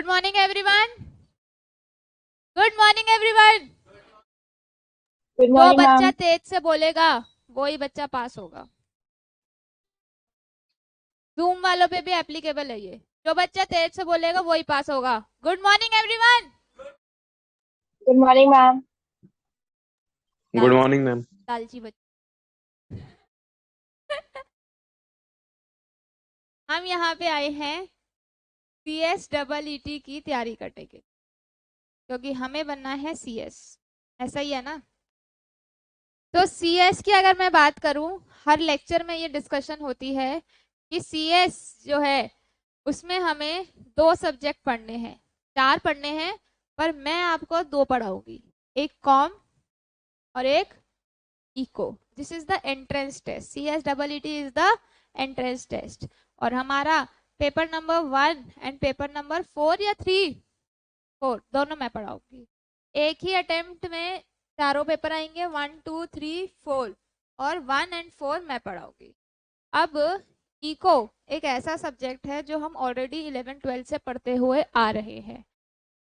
Good morning everyone. Good morning everyone. Good जो morning बच्चा ma'am. तेज से बोलेगा वही बच्चा पास होगा। जूम वालों पे भी एप्लीकेबल है ये। जो बच्चा तेज से बोलेगा वही पास होगा। Good morning everyone. Good morning ma'am. Good morning ma'am. लालची बच्चा। हम यहाँ पे आए हैं CSEET की तैयारी करने के, क्योंकि हमें बनना है CS। ऐसा ही है ना। तो CS की अगर मैं बात करूं, हर लेक्चर में ये डिस्कशन होती है कि CS जो है उसमें हमें 2 सब्जेक्ट पढ़ने हैं, 4 पढ़ने हैं, पर मैं आपको 2 पढ़ाऊंगी, एक कॉम और एक eco. This is the entrance test. CSEET is the entrance test. और हमारा paper number 1 and paper number 4 या 3, 4 दोनों मैं पढ़ाऊंगी। एक ही अटेम्प्ट में चारों पेपर आएंगे, 1 2 3 4, और 1 एंड 4 मैं पढ़ाऊंगी। अब इको एक ऐसा सब्जेक्ट है जो हम ऑलरेडी 11-12 से पढ़ते हुए आ रहे हैं।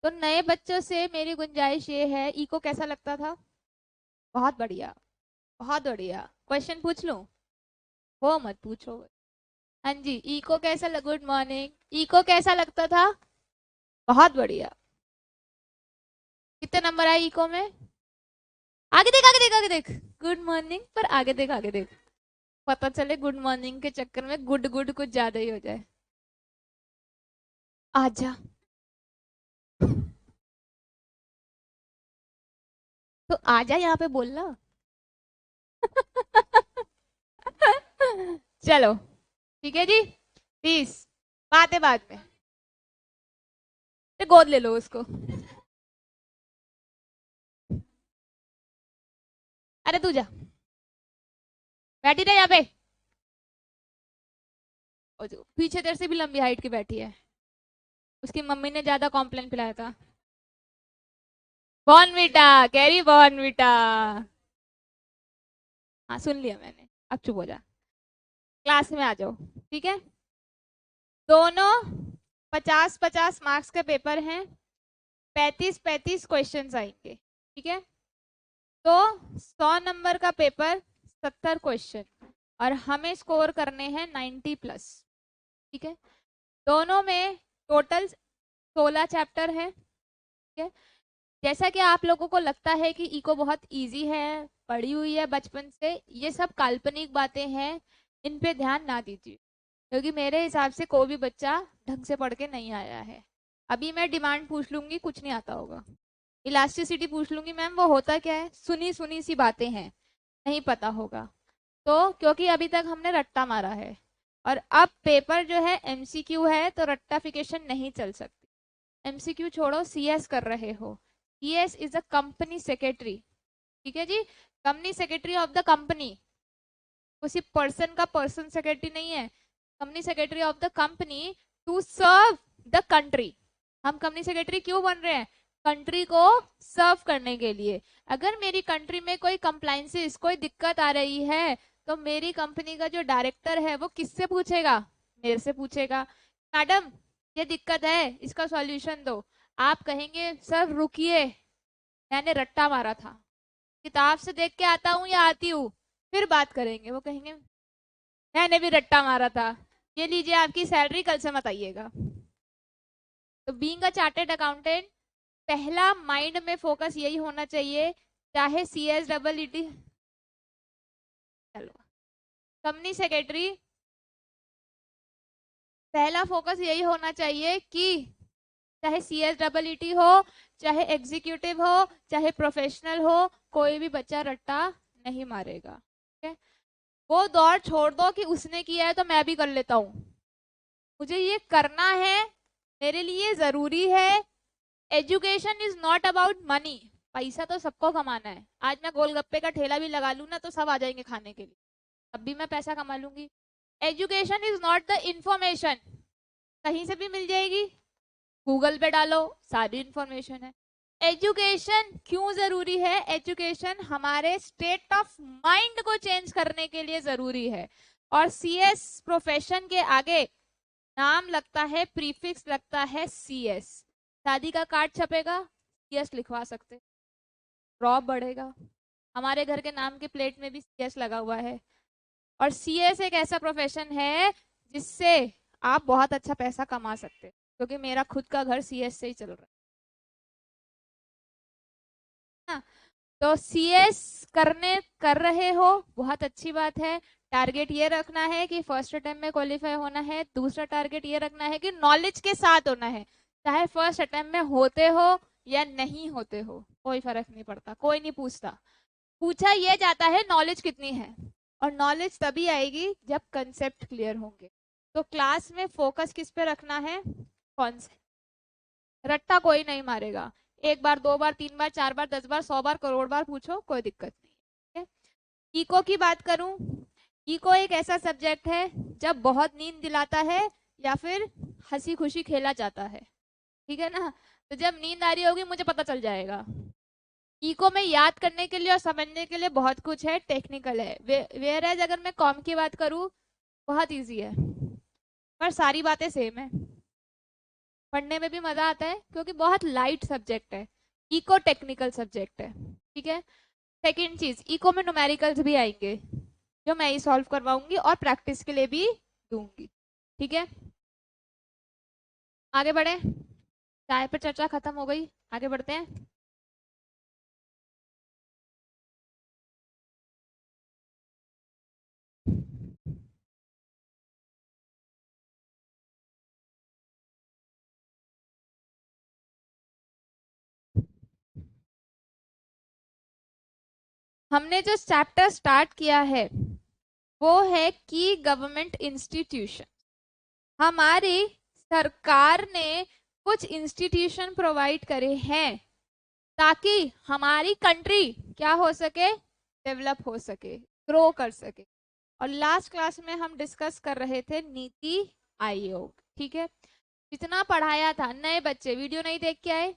तो नए बच्चों से मेरी गुंजाइश ये है, इको कैसा लगता था? बहुत बढ़िया, बहुत बढ़िया। क्वेश्चन पूछ लूं? वो मत पूछो। हाँ जी, इको कैसा गुड मॉर्निंग। इको कैसा लगता था? बहुत बढ़िया। कितने नंबर आए इको में? आगे देख आगे देख आगे देख। गुड मॉर्निंग पर आगे देख आगे देख। पता चले गुड मॉर्निंग के चक्कर में गुड गुड कुछ ज्यादा ही हो जाए। आजा। तो आजा यहाँ पे बोलना। चलो ठीक है जी। 30 बातें बाद में। तो गोद ले लो उसको। अरे तू जा, बैठी रहे यहाँ पे। और जो पीछे तेरे से भी लंबी हाइट की बैठी है, उसकी मम्मी ने ज्यादा कॉम्प्लेन पिलाया था। Bournvita, carry Bournvita. हाँ सुन लिया मैंने, अब चुप हो जा। क्लास में आ जाओ, ठीक है। दोनों 50-50 मार्क्स के पेपर हैं, 35-35 क्वेश्चंस आएंगे, ठीक है। तो 100 नंबर का पेपर, 70 क्वेश्चन, और हमें स्कोर करने हैं 90+, ठीक है। दोनों में टोटल 16 चैप्टर है, ठीक है। जैसा कि आप लोगों को लगता है कि इको बहुत इजी है, पढ़ी हुई है बचपन से, ये सब काल्पनिक बातें हैं, इन पे ध्यान ना दीजिए, क्योंकि मेरे हिसाब से कोई भी बच्चा ढंग से पढ़ के नहीं आया है। अभी मैं डिमांड पूछ लूंगी, कुछ नहीं आता होगा। इलास्टिसिटी पूछ लूंगी, मैम वो होता क्या है? सुनी सुनी सी बातें हैं, नहीं पता होगा। तो क्योंकि अभी तक हमने रट्टा मारा है, और अब पेपर जो है MCQ है, तो रट्टाफिकेशन नहीं चल सकती। MCQ छोड़ो, CS कर रहे हो। CS is a company secretary, ठीक है जी। Company secretary of the company, किसी पर्सन का पर्सन सेक्रेटरी नहीं है। Company secretary of the company to serve the country. हम कंपनी सेक्रेटरी क्यों बन रहे हैं? कंट्री को सर्व करने के लिए। अगर मेरी कंट्री में कोई कंप्लाइंसेस, कोई दिक्कत आ रही है, तो मेरी कंपनी का जो डायरेक्टर है वो किससे पूछेगा? मेरे से पूछेगा, मैडम ये दिक्कत है, इसका सॉल्यूशन दो। आप कहेंगे सर रुकिए, मैंने रट्टा मारा था, किताब से देख के आता हूँ या आती हूँ, फिर बात करेंगे। वो कहेंगे मैंने भी रट्टा मारा था, ये लीजिए आपकी सैलरी, कल से मत आइएगा। तो बीइंग अ चार्टेड अकाउंटेंट, पहला माइंड में फोकस यही होना चाहिए, चाहे CSEET, चलो कंपनी सेक्रेटरी, पहला फोकस यही होना चाहिए कि चाहे CSEET हो, चाहे एग्जीक्यूटिव हो, चाहे प्रोफेशनल हो, कोई भी बच्चा रट्टा नहीं मारेगा, ठीक है। वो दौड़ छोड़ दो कि उसने किया है तो मैं भी कर लेता हूँ, मुझे ये करना है, मेरे लिए जरूरी है। Education is not about money. पैसा तो सबको कमाना है। आज मैं गोलगप्पे का ठेला भी लगा लूँ ना, तो सब आ जाएंगे खाने के लिए, तब भी मैं पैसा कमा लूंगी। Education is not the information, कहीं से भी मिल जाएगी, गूगल पे डालो सारी इंफॉर्मेशन है। एजुकेशन क्यों जरूरी है? एजुकेशन हमारे स्टेट ऑफ माइंड को चेंज करने के लिए जरूरी है। और CS प्रोफेशन के आगे नाम लगता है, प्रीफिक्स लगता है CS। शादी का कार्ड छपेगा, CS लिखवा सकते, रॉब बढ़ेगा। हमारे घर के नाम के प्लेट में भी CS लगा हुआ है। और CS एक ऐसा प्रोफेशन है जिससे आप बहुत अच्छा पैसा कमा सकते हैं, क्योंकि मेरा खुद का घर CS से ही चल रहा है। तो CS कर रहे हो, बहुत अच्छी बात है। टारगेट ये रखना है कि फर्स्ट अटेम्प्ट में क्वालिफाई होना है। दूसरा टारगेट ये रखना है कि नॉलेज के साथ होना है, चाहे फर्स्ट अटेम्प्ट में होते हो या नहीं होते हो, कोई फर्क नहीं पड़ता, कोई नहीं पूछता। पूछा ये जाता है नॉलेज कितनी है, और नॉलेज तभी आएगी जब कंसेप्ट क्लियर होंगे। तो क्लास में फोकस किस पे रखना है? कॉन्सेप्ट। रट्टा कोई नहीं मारेगा, एक बार, दो बार, तीन बार, चार बार, 10 बार, 100 बार, करोड़ बार पूछो, कोई दिक्कत नहीं है। इको की बात करूं, इको एक ऐसा सब्जेक्ट है जब बहुत नींद दिलाता है या फिर हंसी खुशी खेला जाता है, ठीक है ना। तो जब नींद आ रही होगी मुझे पता चल जाएगा। इको में याद करने के लिए और समझने के लिए बहुत कुछ है, टेक्निकल है। वेयर एज अगर मैं कॉम की बात करूं, बहुत इजी है, पर सारी बातें सेम है, पढ़ने में भी मजा आता है क्योंकि बहुत लाइट सब्जेक्ट है, इको टेक्निकल सब्जेक्ट है, ठीक है। सेकेंड चीज, इको में न्यूमेरिकल्स भी आएंगे जो मैं ही सॉल्व करवाऊंगी और प्रैक्टिस के लिए भी दूंगी, ठीक है। आगे बढ़े, चाय पर चर्चा खत्म हो गई, आगे बढ़ते हैं। हमने जो चैप्टर स्टार्ट किया है वो है की गवर्नमेंट इंस्टीट्यूशन। हमारी सरकार ने कुछ इंस्टीट्यूशन प्रोवाइड करे हैं ताकि हमारी कंट्री क्या हो सके, डेवलप हो सके, ग्रो कर सके। और लास्ट क्लास में हम डिस्कस कर रहे थे नीति आयोग, ठीक है। जितना पढ़ाया था, नए बच्चे वीडियो नहीं देख के आए,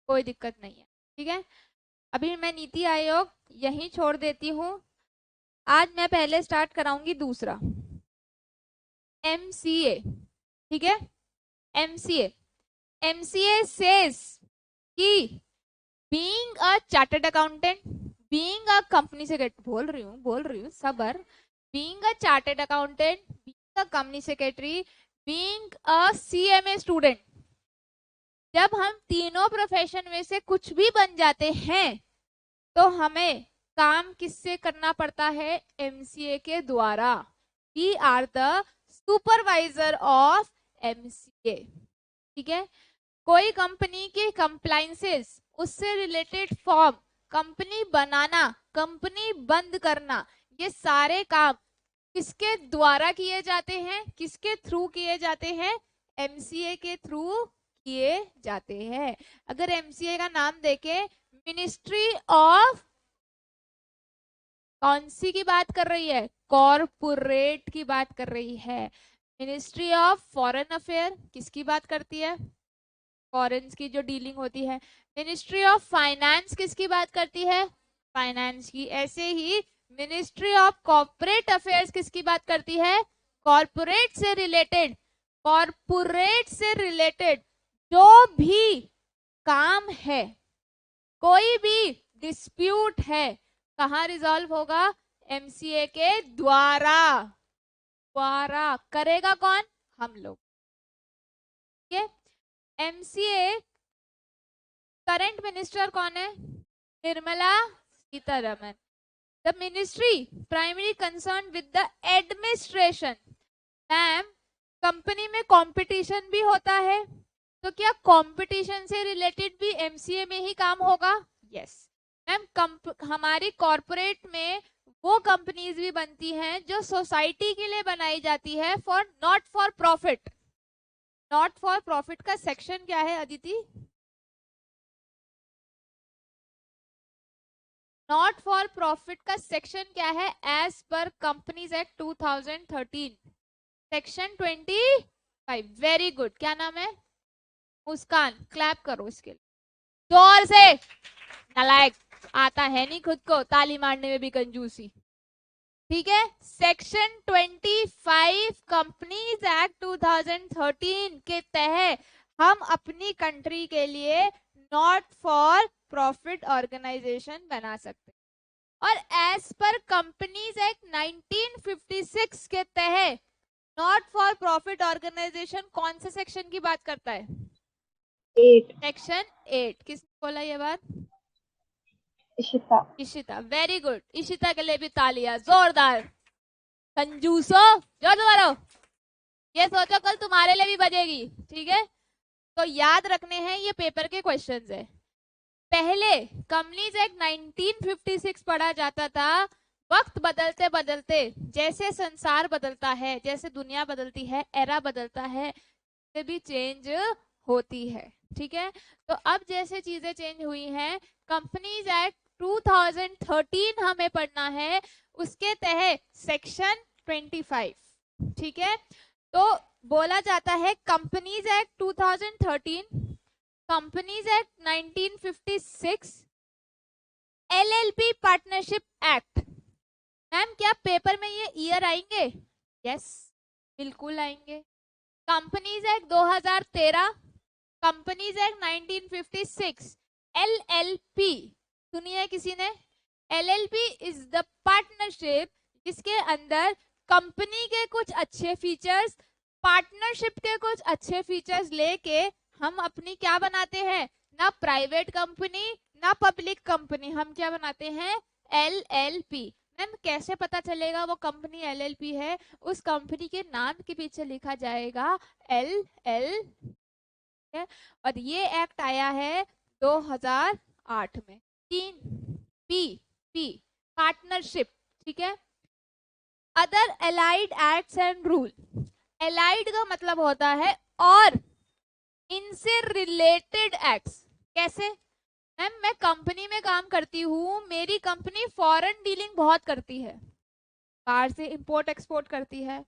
कोई दिक्कत नहीं है, ठीक है। अभी मैं नीति आयोग यहीं छोड़ देती हूँ। आज मैं पहले स्टार्ट कराऊंगी दूसरा, MCA, ठीक है। MCA सेज कि being a chartered accountant, being a company secretary, बोल रही हूँ सबर, being a chartered accountant, being a company secretary, being a CMA student, जब हम तीनों प्रोफेशन में से कुछ भी बन जाते हैं तो हमें काम किससे करना पड़ता है? MCA के द्वारा। We are the supervisor of MCA, ठीक है। कोई कंपनी के कंप्लाइंसेस, उससे रिलेटेड फॉर्म, कंपनी बनाना, कंपनी बंद करना, ये सारे काम किसके द्वारा किए जाते हैं, किसके थ्रू किए जाते हैं? MCA के थ्रू किए जाते हैं। अगर MCA का नाम देखे, मिनिस्ट्री ऑफ, कौन सी की बात कर रही है? कॉर्पोरेट की बात कर रही है। मिनिस्ट्री ऑफ फॉरेन अफेयर किसकी बात करती है? फॉरेन की जो डीलिंग होती है। मिनिस्ट्री ऑफ फाइनेंस किसकी बात करती है? फाइनेंस की। ऐसे ही मिनिस्ट्री ऑफ कॉर्पोरेट अफेयर्स किसकी बात करती है? कॉर्पोरेट से रिलेटेड। कॉर्पोरेट से रिलेटेड जो भी काम है, कोई भी डिस्प्यूट है, कहाँ रिजॉल्व होगा? MCA के द्वारा। करेगा कौन? हम लोग, ठीक है। MCA करंट मिनिस्टर कौन है? Nirmala Sitharaman. The ministry primary concern with the administration. Ma'am, company में कंपटीशन भी होता है, तो क्या कंपटीशन से रिलेटेड भी MCA में ही काम होगा? Yes ma'am. हमारी कॉर्पोरेट में वो कंपनीज भी बनती हैं जो सोसाइटी के लिए बनाई जाती है, for not for profit. Not for profit का सेक्शन क्या है अदिति? नॉट फॉर प्रॉफिट का सेक्शन क्या है? As per companies act 2013 section 25। Very good. क्या नाम है? मुस्कान। क्लैप करो इसके लिए जोर से। नालायक, आता है नहीं खुद को, ताली मारने में भी कंजूसी, ठीक है। सेक्शन 25 कंपनीज एक्ट 2013 के तहत हम अपनी कंट्री के लिए नॉट फॉर प्रॉफिट ऑर्गेनाइजेशन बना सकते। और एज पर कंपनीज एक्ट 1956 के तहत नॉट फॉर प्रॉफिट ऑर्गेनाइजेशन कौन से सेक्शन की बात करता है? 8। सेक्शन 8। किसने बोला ये बात? इशिता। Ishita, very good. इशिता के लिए भी तालियां जोरदार। कंजूसो, जोर मारो। ये सोचो कल तुम्हारे लिए भी बजेगी, ठीक है? तो याद रखने हैं, ये पेपर के क्वेश्चंस है। पहले कंपनीज एक्ट 1956 पढ़ा जाता था। वक्त बदलते बदलते, जैसे संसार बदलता है, जैसे दुनिया बदलती है, एरा बदलता है, से भी चेंज होती है, ठीक है? तो अब जैसे चीजें चेंज हुई हैं, कंपनीज एक्ट 2013 हमें पढ़ना है, उसके तहत सेक्शन 25, ठीक है? तो बोला जाता है companies act 2013, companies act 1956, LLP partnership act. Ma'am क्या पेपर में ये ईयर आएंगे? यस, बिल्कुल आएंगे। Companies act 2013, companies act 1956, LLP सुनिए किसी ने? एलएलपी इज द पार्टनरशिप जिसके अंदर कंपनी के कुछ अच्छे फीचर्स, पार्टनरशिप के कुछ अच्छे फीचर्स लेके हम अपनी क्या बनाते हैं? ना प्राइवेट कंपनी ना पब्लिक कंपनी, हम क्या बनाते हैं? एलएलपी। मैम कैसे पता चलेगा वो कंपनी एलएलपी है? उस कंपनी के नाम के पीछे लिखा जाएगा एलएल, और ये एक्ट आया है 2008 में। 3 पी पार्टनरशिप, ठीक है? Other allied acts and rule. Allied का मतलब होता है और इनसे रिलेटेड एक्ट्स। कैसे? मैम मैं कंपनी में काम करती हूँ, मेरी कंपनी फॉरेन डीलिंग बहुत करती है, बाहर से इंपोर्ट एक्सपोर्ट करती है।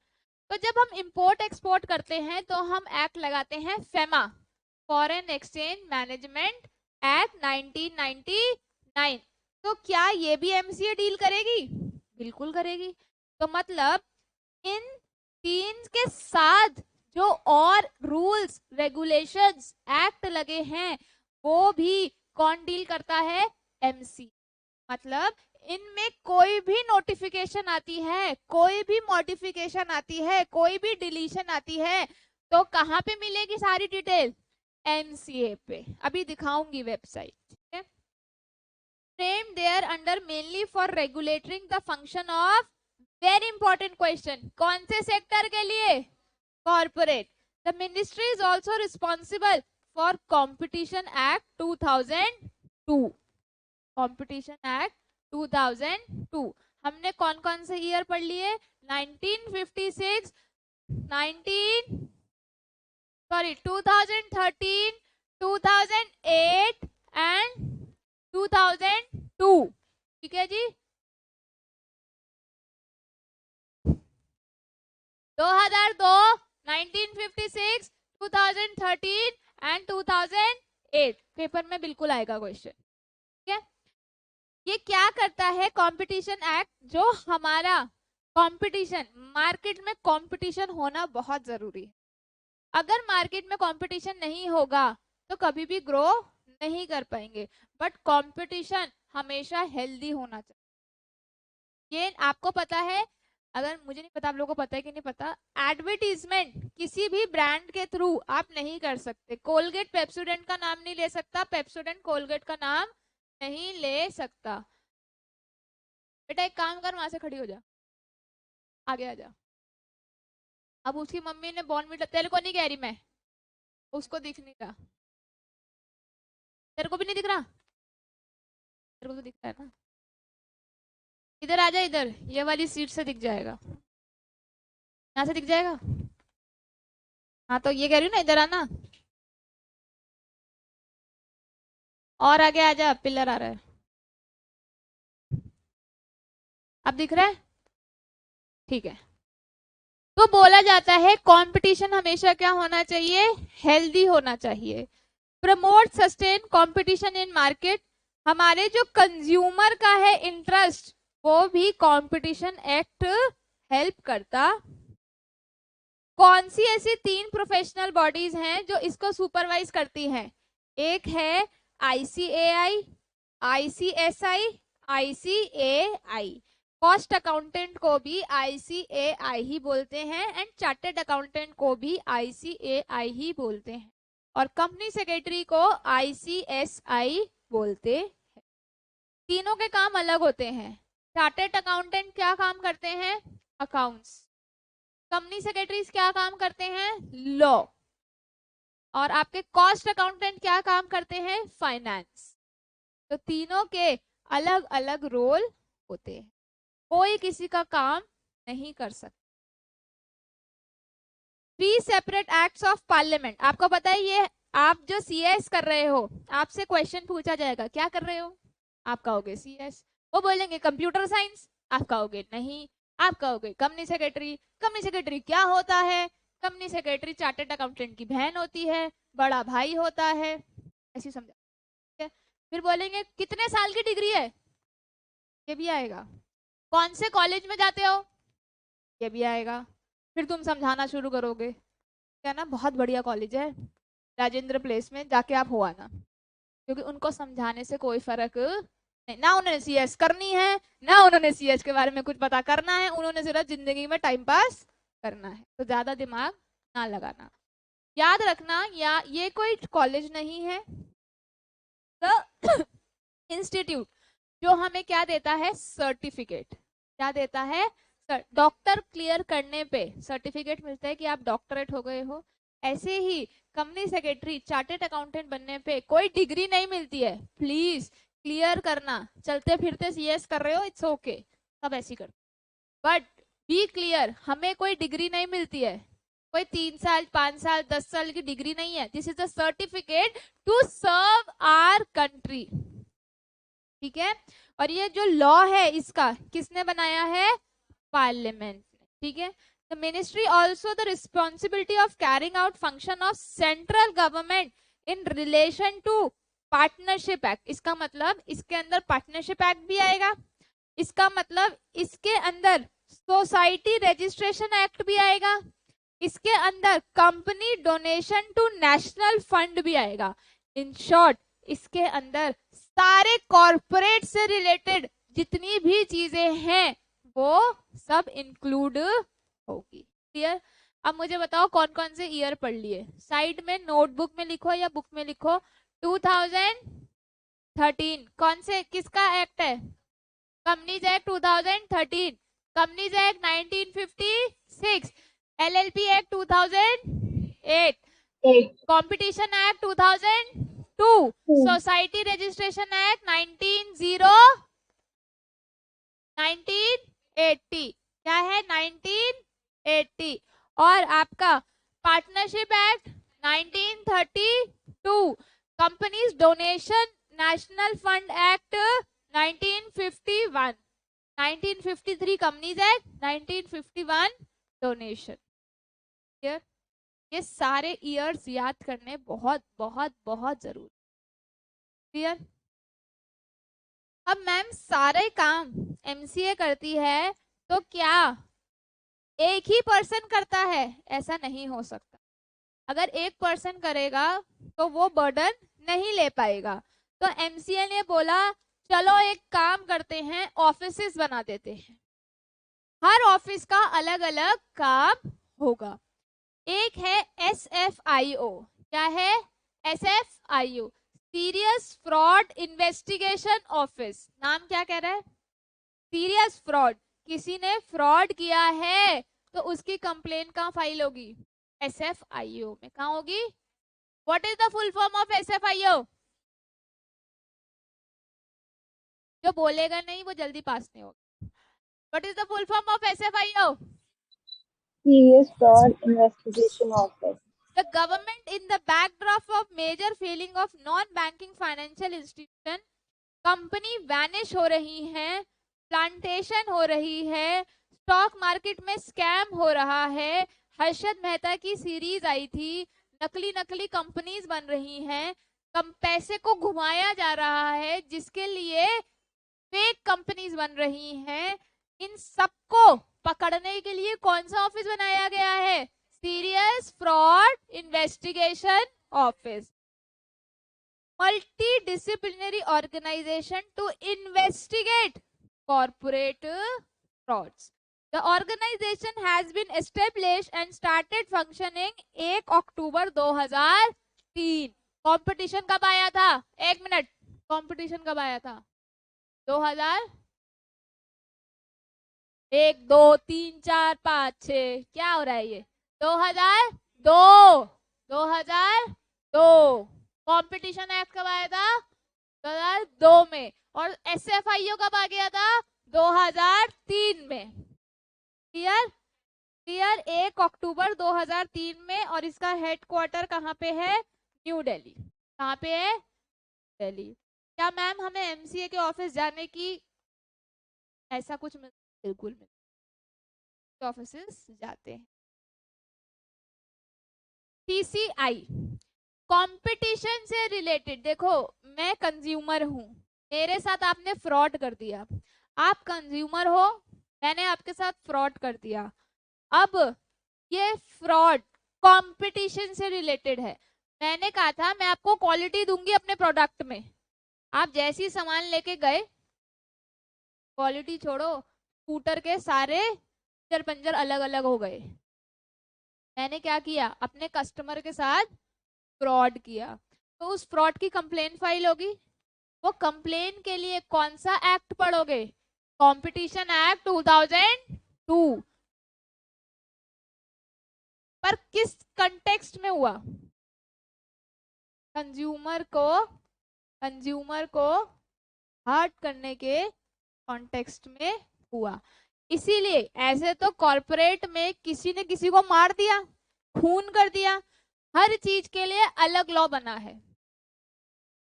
तो जब हम इंपोर्ट एक्सपोर्ट करते हैं तो हम एक्ट लगाते हैं FEMA, foreign exchange management act 1999। तो क्या ये भी एमसीए डील करेगी? बिल्कुल करेगी। तो मतलब इन तीन के साथ जो और रूल्स रेगुलेशंस एक्ट लगे हैं वो भी कौन डील करता है? एमसी। मतलब इनमें कोई भी नोटिफिकेशन आती है, कोई भी मॉडिफिकेशन आती है, कोई भी डिलीशन आती है, तो कहाँ पे मिलेगी सारी डिटेल? एमसीए पे। अभी दिखाऊंगी वेबसाइट, ठीक है? Frame there under mainly for regulating the function of, very important question, कौन से सेक्टर के लिए? Corporate. The ministry is also responsible for competition act 2002, competition act 2002। हमने कौन कौन से ईयर पढ़ लिए? 1956, 2013, 2008 एंड 2002, ठीक है जी? 2002, 1956, 2013 एंड 2008 पेपर में बिल्कुल आएगा क्वेश्चन, ठीक है? ये क्या करता है? कंपटीशन एक्ट, जो हमारा कंपटीशन, मार्केट में कंपटीशन होना बहुत जरूरी है। अगर मार्केट में कंपटीशन नहीं होगा तो कभी भी ग्रो नहीं कर पाएंगे। बट कंपटीशन हमेशा हेल्दी होना चाहिए। ये आपको पता है, अगर मुझे नहीं पता आप लोगों को पता है कि नहीं पता, एडवर्टीजमेंट किसी भी ब्रांड के थ्रू आप नहीं कर सकते। कोलगेट पेप्सोडेंट का नाम नहीं ले सकता, पेप्सोडेंट कोलगेट का नाम नहीं ले सकता। बेटा एक काम कर, वहां से खड़ी हो जा, आगे आ जा। अब उसकी मम्मी ने बॉर्नविटा, तेरे को नहीं कह रही मैं, उसको दिख नहीं रहा। तेरे को भी नहीं दिख रहा? तेरे को तो दिख रहा है ना। इधर आ जा, इधर ये वाली सीट से दिख जाएगा, यहाँ से दिख जाएगा। हाँ तो ये कह रही हूँ ना, इधर आना, और आगे आ जा, पिलर आ रहा है। अब दिख रहा है? ठीक है। तो बोला जाता है कंपटीशन हमेशा क्या होना चाहिए? हेल्दी होना चाहिए। Promote sustain competition in market. हमारे जो कंज्यूमर का है इंटरेस्ट, वो भी कंपटीशन एक्ट हेल्प करता कौन सी ऐसी 3 प्रोफेशनल बॉडीज हैं जो इसको सुपरवाइज करती हैं? एक है ICAI, ICSI, ICAI। Cost accountant को भी ICAI ही बोलते हैं एंड चार्टर्ड अकाउंटेंट को भी ICAI ही बोलते हैं, और कंपनी सेक्रेटरी को ICSI बोलते हैं। तीनों के काम अलग होते हैं। चार्टर्ड अकाउंटेंट क्या काम करते हैं? अकाउंट्स। कंपनी सेक्रेटरीज क्या काम करते हैं? लॉ। और आपके कॉस्ट अकाउंटेंट क्या काम करते हैं? फाइनेंस। तो तीनों के अलग अलग रोल होते हैं, कोई किसी का काम नहीं कर सकता। 3 सेपरेट एक्ट्स ऑफ पार्लियामेंट। आपको पता है ये आप जो CS कर रहे हो, आपसे क्वेश्चन पूछा जाएगा, क्या कर रहे हो? आप कहोगे CS, वो बोलेंगे कंप्यूटर साइंस, आप कहोगे नहीं, आप कहोगे कंपनी सेक्रेटरी। कंपनी सेक्रेटरी क्या होता है? कंपनी सेक्रेटरी चार्टर्ड अकाउंटेंट की बहन होती है, बड़ा भाई होता है, ऐसी समझा। फिर बोलेंगे कितने साल की डिग्री है? ये भी आएगा। कौन से कॉलेज में जाते हो? ये भी आएगा। फिर तुम समझाना शुरू करोगे, क्या ना बहुत बढ़िया कॉलेज है राजेंद्र प्लेस में, जाके आप हो आना, क्योंकि उनको समझाने से कोई फर्क नहीं। ना उन्होंने CS करनी है, ना उन्होंने CS के बारे में कुछ पता करना है, उन्होंने सिर्फ जिंदगी में टाइम पास करना है। तो ज्यादा दिमाग ना लगाना। याद रखना, या ये कोई कॉलेज नहीं है, तो इंस्टीट्यूट जो हमें क्या देता है? सर्टिफिकेट। क्या देता है? डॉक्टर क्लियर करने पे सर्टिफिकेट मिलता है कि आप डॉक्टरेट हो गए हो। ऐसे ही कंपनी सेक्रेटरी चार्टर्ड अकाउंटेंट बनने पे कोई डिग्री नहीं मिलती है। प्लीज क्लियर करना। चलते फिरते CS कर रहे हो, इट्स ओके, सब ऐसी कर, बट बी क्लियर, हमें कोई डिग्री नहीं मिलती है। कोई 3 साल 5 साल 10 साल की डिग्री नहीं है। This is a certificate to serve our country. ठीक है, और ये जो लॉ है इसका किसने बनाया है? पार्लियामेंट। ठीक है, the ministry also the responsibility of carrying out function of central government in relation to partnership act. इसका मतलब इसके अंदर पार्टनरशिप एक्ट भी आएगा, इसका मतलब इसके अंदर सोसाइटी रजिस्ट्रेशन एक्ट भी आएगा, इसके अंदर company donation to national fund भी आएगा। इन शॉर्ट इसके अंदर सारे कॉर्पोरेट से रिलेटेड जितनी भी चीजें हैं वो सब इंक्लूड होगी। क्लियर? अब मुझे बताओ कौन कौन से ईयर पढ़ लिए? साइड में नोटबुक में लिखो या बुक में लिखो। 2013 कौन से किसका एक्ट है? Companies act 2013, companies act 1956, LLP act 2008, competition act 2002, society registration act 1980। क्या है? 1980। और आपका partnership act 1932, companies donation national fund act 1951, 1953 companies act, 1951 donation. Clear? ये सारे ईयर्स याद करने बहुत बहुत बहुत जरूरी। क्लियर? अब मैम सारे काम MCA करती है तो क्या एक ही पर्सन करता है? ऐसा नहीं हो सकता। अगर एक पर्सन करेगा तो वो बर्डन नहीं ले पाएगा। तो MCA ने बोला चलो एक काम करते हैं, ऑफिसेस बना देते हैं, हर ऑफिस का अलग अलग काम होगा। एक है SFIO। क्या है? SFIO, serious fraud investigation office. नाम क्या कह रहा है? Serious fraud. किसी ने फ्रॉड किया है तो उसकी कंप्लेन कहाँ फाइल होगी? SFIO में। कहाँ होगी? What is the full form of SFIO? जो बोलेगा नहीं वो जल्दी पास नहीं होगा। What is the full form of SFIO? Serious Fraud Investigation Office. The government in the backdrop of major failing of non-banking financial institution, company vanish हो रही है, प्लांटेशन हो रही है, स्टॉक मार्केट में स्कैम हो रहा है, हर्षद मेहता की सीरीज आई थी, नकली नकली कंपनीज बन रही हैं, कम पैसे को घुमाया जा रहा है जिसके लिए फेक कंपनीज बन रही हैं। इन सबको पकड़ने के लिए कौन सा ऑफिस बनाया गया है? Serious fraud investigation office, multidisciplinary organization to investigate corporate frauds. The organization has been established and started functioning 1 October 2003. Competition कब आया था? एक मिनट, कंपटीशन कब आया था? 2000 1 2 3 4 5 6, क्या हो रहा है ये? 2002 कंपटीशन एक्ट कब आया था? 2002 में। और SFIO कब आ गया था? 2003 में। क्लियर? क्लियर? 1 अक्टूबर 2003 में। और इसका हेडक्वार्टर कहाँ पे है? न्यू दिल्ली। कहाँ पे है? दिल्ली। क्या मैम हमें MCA के ऑफिस जाने की ऐसा कुछ? बिल्कुल ऑफिस जाते हैं। CCI कंपटीशन से रिलेटेड, देखो मैं कंज्यूमर हूं, मेरे साथ आपने फ्रॉड कर दिया। आप कंज्यूमर हो, मैंने आपके साथ फ्रॉड कर दिया। अब ये फ्रॉड कंपटीशन से रिलेटेड है। मैंने कहा था मैं आपको क्वालिटी दूंगी अपने प्रोडक्ट में, आप जैसी सामान लेके गए, क्वालिटी छोड़ो, स्कूटर के सारे पंजर अलग अलग हो गए। मैंने क्या किया? अपने कस्टमर के साथ फ्रॉड किया। तो उस फ्रॉड की कंप्लेन फाइल होगी। वो कंप्लेन के लिए कौन सा एक्ट पढ़ोगे? Competition act 2002। पर किस कंटेक्स्ट में हुआ? कंज्यूमर को हर्ट करने के कॉन्टेक्स्ट में हुआ। इसीलिए ऐसे तो कॉर्पोरेट में किसी ने किसी को मार दिया, खून कर दिया, हर चीज के लिए अलग लॉ बना है।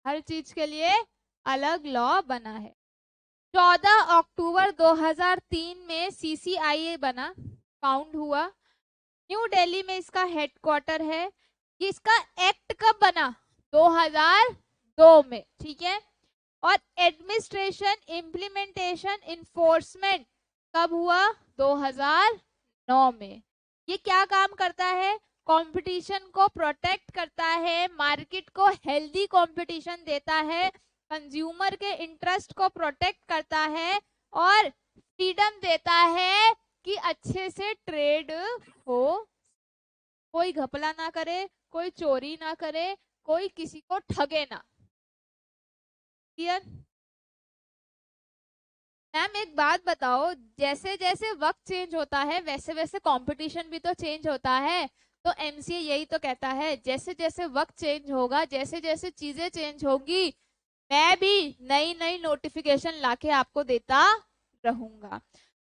हर चीज के लिए अलग लॉ बना है। 14 अक्टूबर 2003 में CCIA बना, फाउंड हुआ। न्यू दिल्ली में इसका हेडक्वार्टर है। इसका एक्ट कब बना? 2002 में। ठीक है। और एडमिनिस्ट्रेशन, इम्प्लीमेंटेशन, इन्फोर्समेंट कब हुआ? 2009 में। ये क्या काम करता है? कंपटीशन को प्रोटेक्ट करता है, मार्केट को हेल्दी कंपटीशन देता है, कंज्यूमर के इंटरेस्ट को प्रोटेक्ट करता है और फ्रीडम देता है कि अच्छे से ट्रेड हो, कोई घपला ना करे, कोई चोरी ना करे, कोई किसी को ठगे ना। क्लियर? मैम एक बात बताओ, जैसे जैसे वक्त चेंज होता है वैसे वैसे कंपटीशन भी तो चेंज होता है। तो MCA यही तो कहता है, जैसे जैसे वक्त चेंज होगा, जैसे जैसे चीजें चेंज होगी, मैं भी नई नई नोटिफिकेशन लाके आपको देता रहूंगा।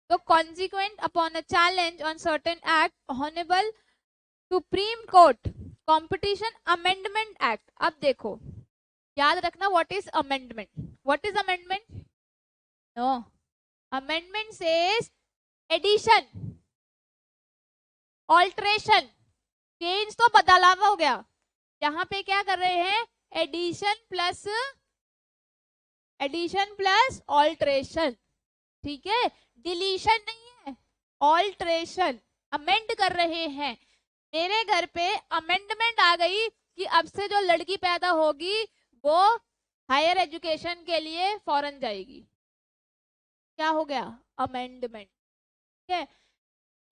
तो consequent upon a challenge on certain act, honourable supreme court competition amendment act. अब देखो, याद रखना, what is amendment? What is amendment? No, amendment says addition, alteration. Change तो बदलाव हो गया, यहाँ पे क्या कर रहे हैं? Addition plus alteration. ठीक है, डिलीशन नहीं है, ऑल्ट्रेशन, अमेंड कर रहे हैं। मेरे घर पे अमेंडमेंट आ गई कि अब से जो लड़की पैदा होगी वो हायर एजुकेशन के लिए फॉरेन जाएगी। क्या हो गया? अमेंडमेंट। ठीक है।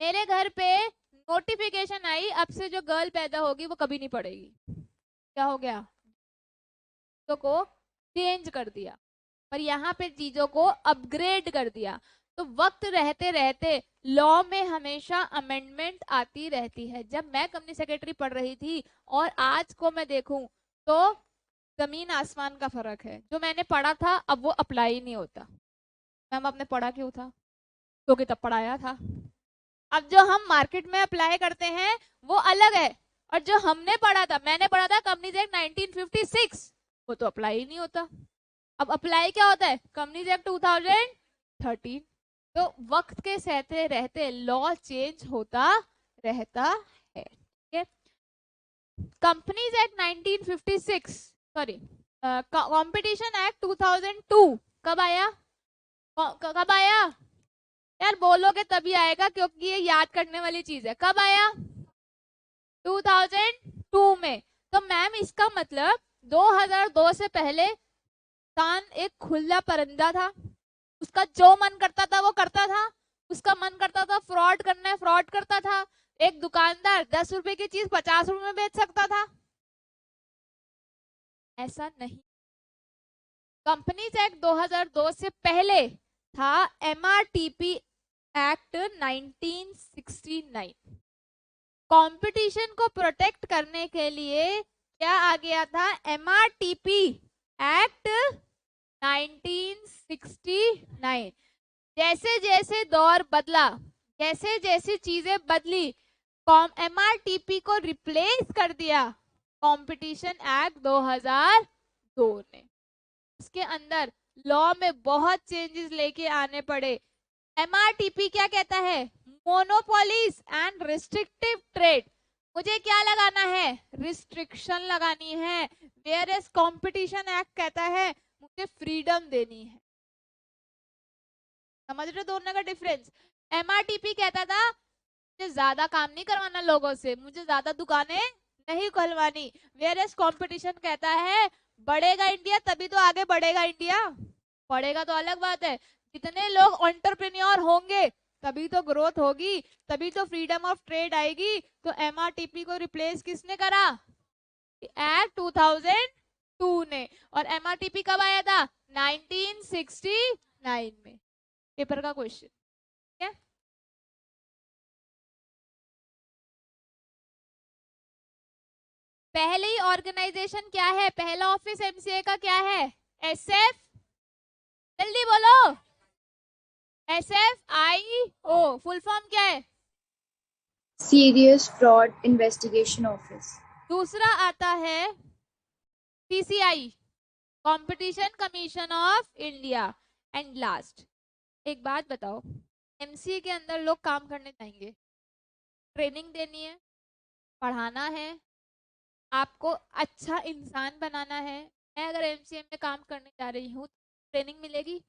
मेरे घर पे नोटिफिकेशन आई, अब से जो गर्ल पैदा होगी वो कभी नहीं पढ़ेगी। क्या हो गया? चीजों को चेंज कर दिया, पर यहाँ पे चीजों को अपग्रेड कर दिया। तो वक्त रहते रहते लॉ में हमेशा अमेंडमेंट आती रहती है। जब मैं कंपनी सेक्रेटरी पढ़ रही थी और आज को मैं देखूं तो जमीन आसमान का फर्क है। जो मैंने पढ़ा था अब वो अप्लाई नहीं होता। मैम आपने पढ़ा क्यों था? क्योंकि तब पढ़ाया था। अब जो हम मार्केट में अप्लाई करते हैं वो अलग है, और जो हमने पढ़ा था, मैंने पढ़ा था कंपनीज एक्ट 1956, वो तो अप्लाई ही नहीं होता। अब अप्लाई क्या होता है? Companies act 2013। तो वक्त के सहते रहते लॉ चेंज होता रहता है। ठीक है। Companies act 1956, sorry competition act 2002 कब आया? कब आया यार? बोलोगे तभी आएगा, क्योंकि ये याद करने वाली चीज है। कब आया? 2002 में। तो मैम इसका मतलब 2002 से पहले इंसान एक खुला परिंदा था, उसका जो मन करता था वो करता था, उसका मन करता था फ्रॉड करना है फ्रॉड करता था। एक दुकानदार 10 रुपए की चीज 50 रुपए में बेच सकता था। ऐसा नहीं। कंपनीज एक्ट 2002 से पहले था MRTP एक्ट 1969। कंपटीशन को प्रोटेक्ट करने के लिए क्या आ गया था? MRTP act 1969। जैसे जैसे दौर बदला, जैसे जैसे चीजें बदली, MRTP को रिप्लेस कर दिया कंपटीशन एक्ट 2002 ने। इसके अंदर लॉ में बहुत चेंजेस लेके आने पड़े। MRTP क्या कहता है? Monopolies and restrictive trade. मुझे क्या लगाना है? रिस्ट्रिक्शन लगानी है। वेयर एज कंपटीशन एक्ट कहता है मुझे फ्रीडम देनी है। समझ रहे हो दोनों का डिफरेंस? MRTP कहता था मुझे ज्यादा काम नहीं करवाना लोगों से, मुझे ज्यादा दुकानें नहीं खुलवानी। वेयर एज कंपटीशन कहता है बढ़ेगा इंडिया तभी तो आगे बढ़ेगा इंडिया। बढ़ेगा तो अलग बात है, जितने लोग एंटरप्रेन्योर होंगे तभी तो ग्रोथ होगी, तभी तो फ्रीडम ऑफ ट्रेड आएगी। तो MRTP को रिप्लेस किसने करा? एक्ट 2002 ने। और MRTP कब आया था? 1969 में। पेपर का क्वेश्चन है। पहली ऑर्गेनाइजेशन क्या है? पहला ऑफिस MCA का क्या है? SF, जल्दी बोलो। SFIO फुल फॉर्म क्या है? Serious Fraud Investigation Office. दूसरा आता है CCI, competition commission of India. And last, एक बात बताओ, MCA के अंदर लोग काम करने जाएंगे, ट्रेनिंग देनी है, पढ़ाना है, आपको अच्छा इंसान बनाना है। मैं अगर MCA में काम करने जा रही हूँ तो ट्रेनिंग मिलेगी।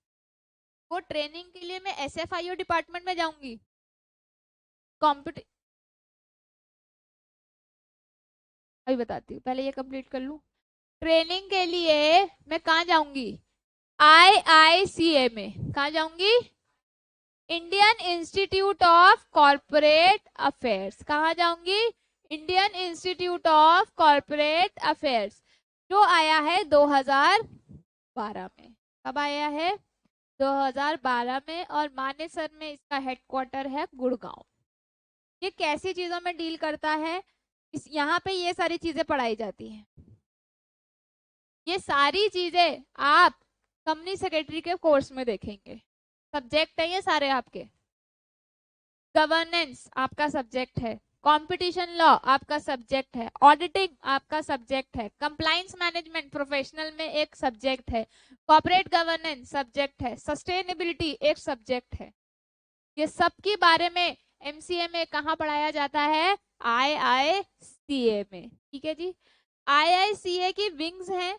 वो ट्रेनिंग के लिए मैं SFIO डिपार्टमेंट में जाऊंगी? अभी बताती हूँ, पहले ये कंप्लीट कर लूँ। ट्रेनिंग के लिए मैं कहाँ जाऊंगी? IICA में। कहाँ जाऊंगी? Indian institute of corporate affairs. कहाँ जाऊंगी? Indian institute of corporate affairs, जो आया है 2012 में। कब आया है? 2012 में। और मानेसर में इसका हेडक्वार्टर है गुड़गांव। ये कैसी चीजों में डील करता है? यहाँ पे ये सारी चीजें पढ़ाई जाती हैं। ये सारी चीजें आप कंपनी सेक्रेटरी के कोर्स में देखेंगे। सब्जेक्ट है ये सारे आपके। गवर्नेंस आपका सब्जेक्ट है, कंपटीशन लॉ आपका सब्जेक्ट है, ऑडिटिंग आपका सब्जेक्ट है, कंप्लायंस मैनेजमेंट प्रोफेशनल में एक सब्जेक्ट है, कॉर्पोरेट गवर्नेंस सब्जेक्ट है, सस्टेनेबिलिटी एक सब्जेक्ट है। ये सब के बारे में MCA में कहाँ पढ़ाया जाता है? IICA में। ठीक है जी। IICA की विंग्स हैं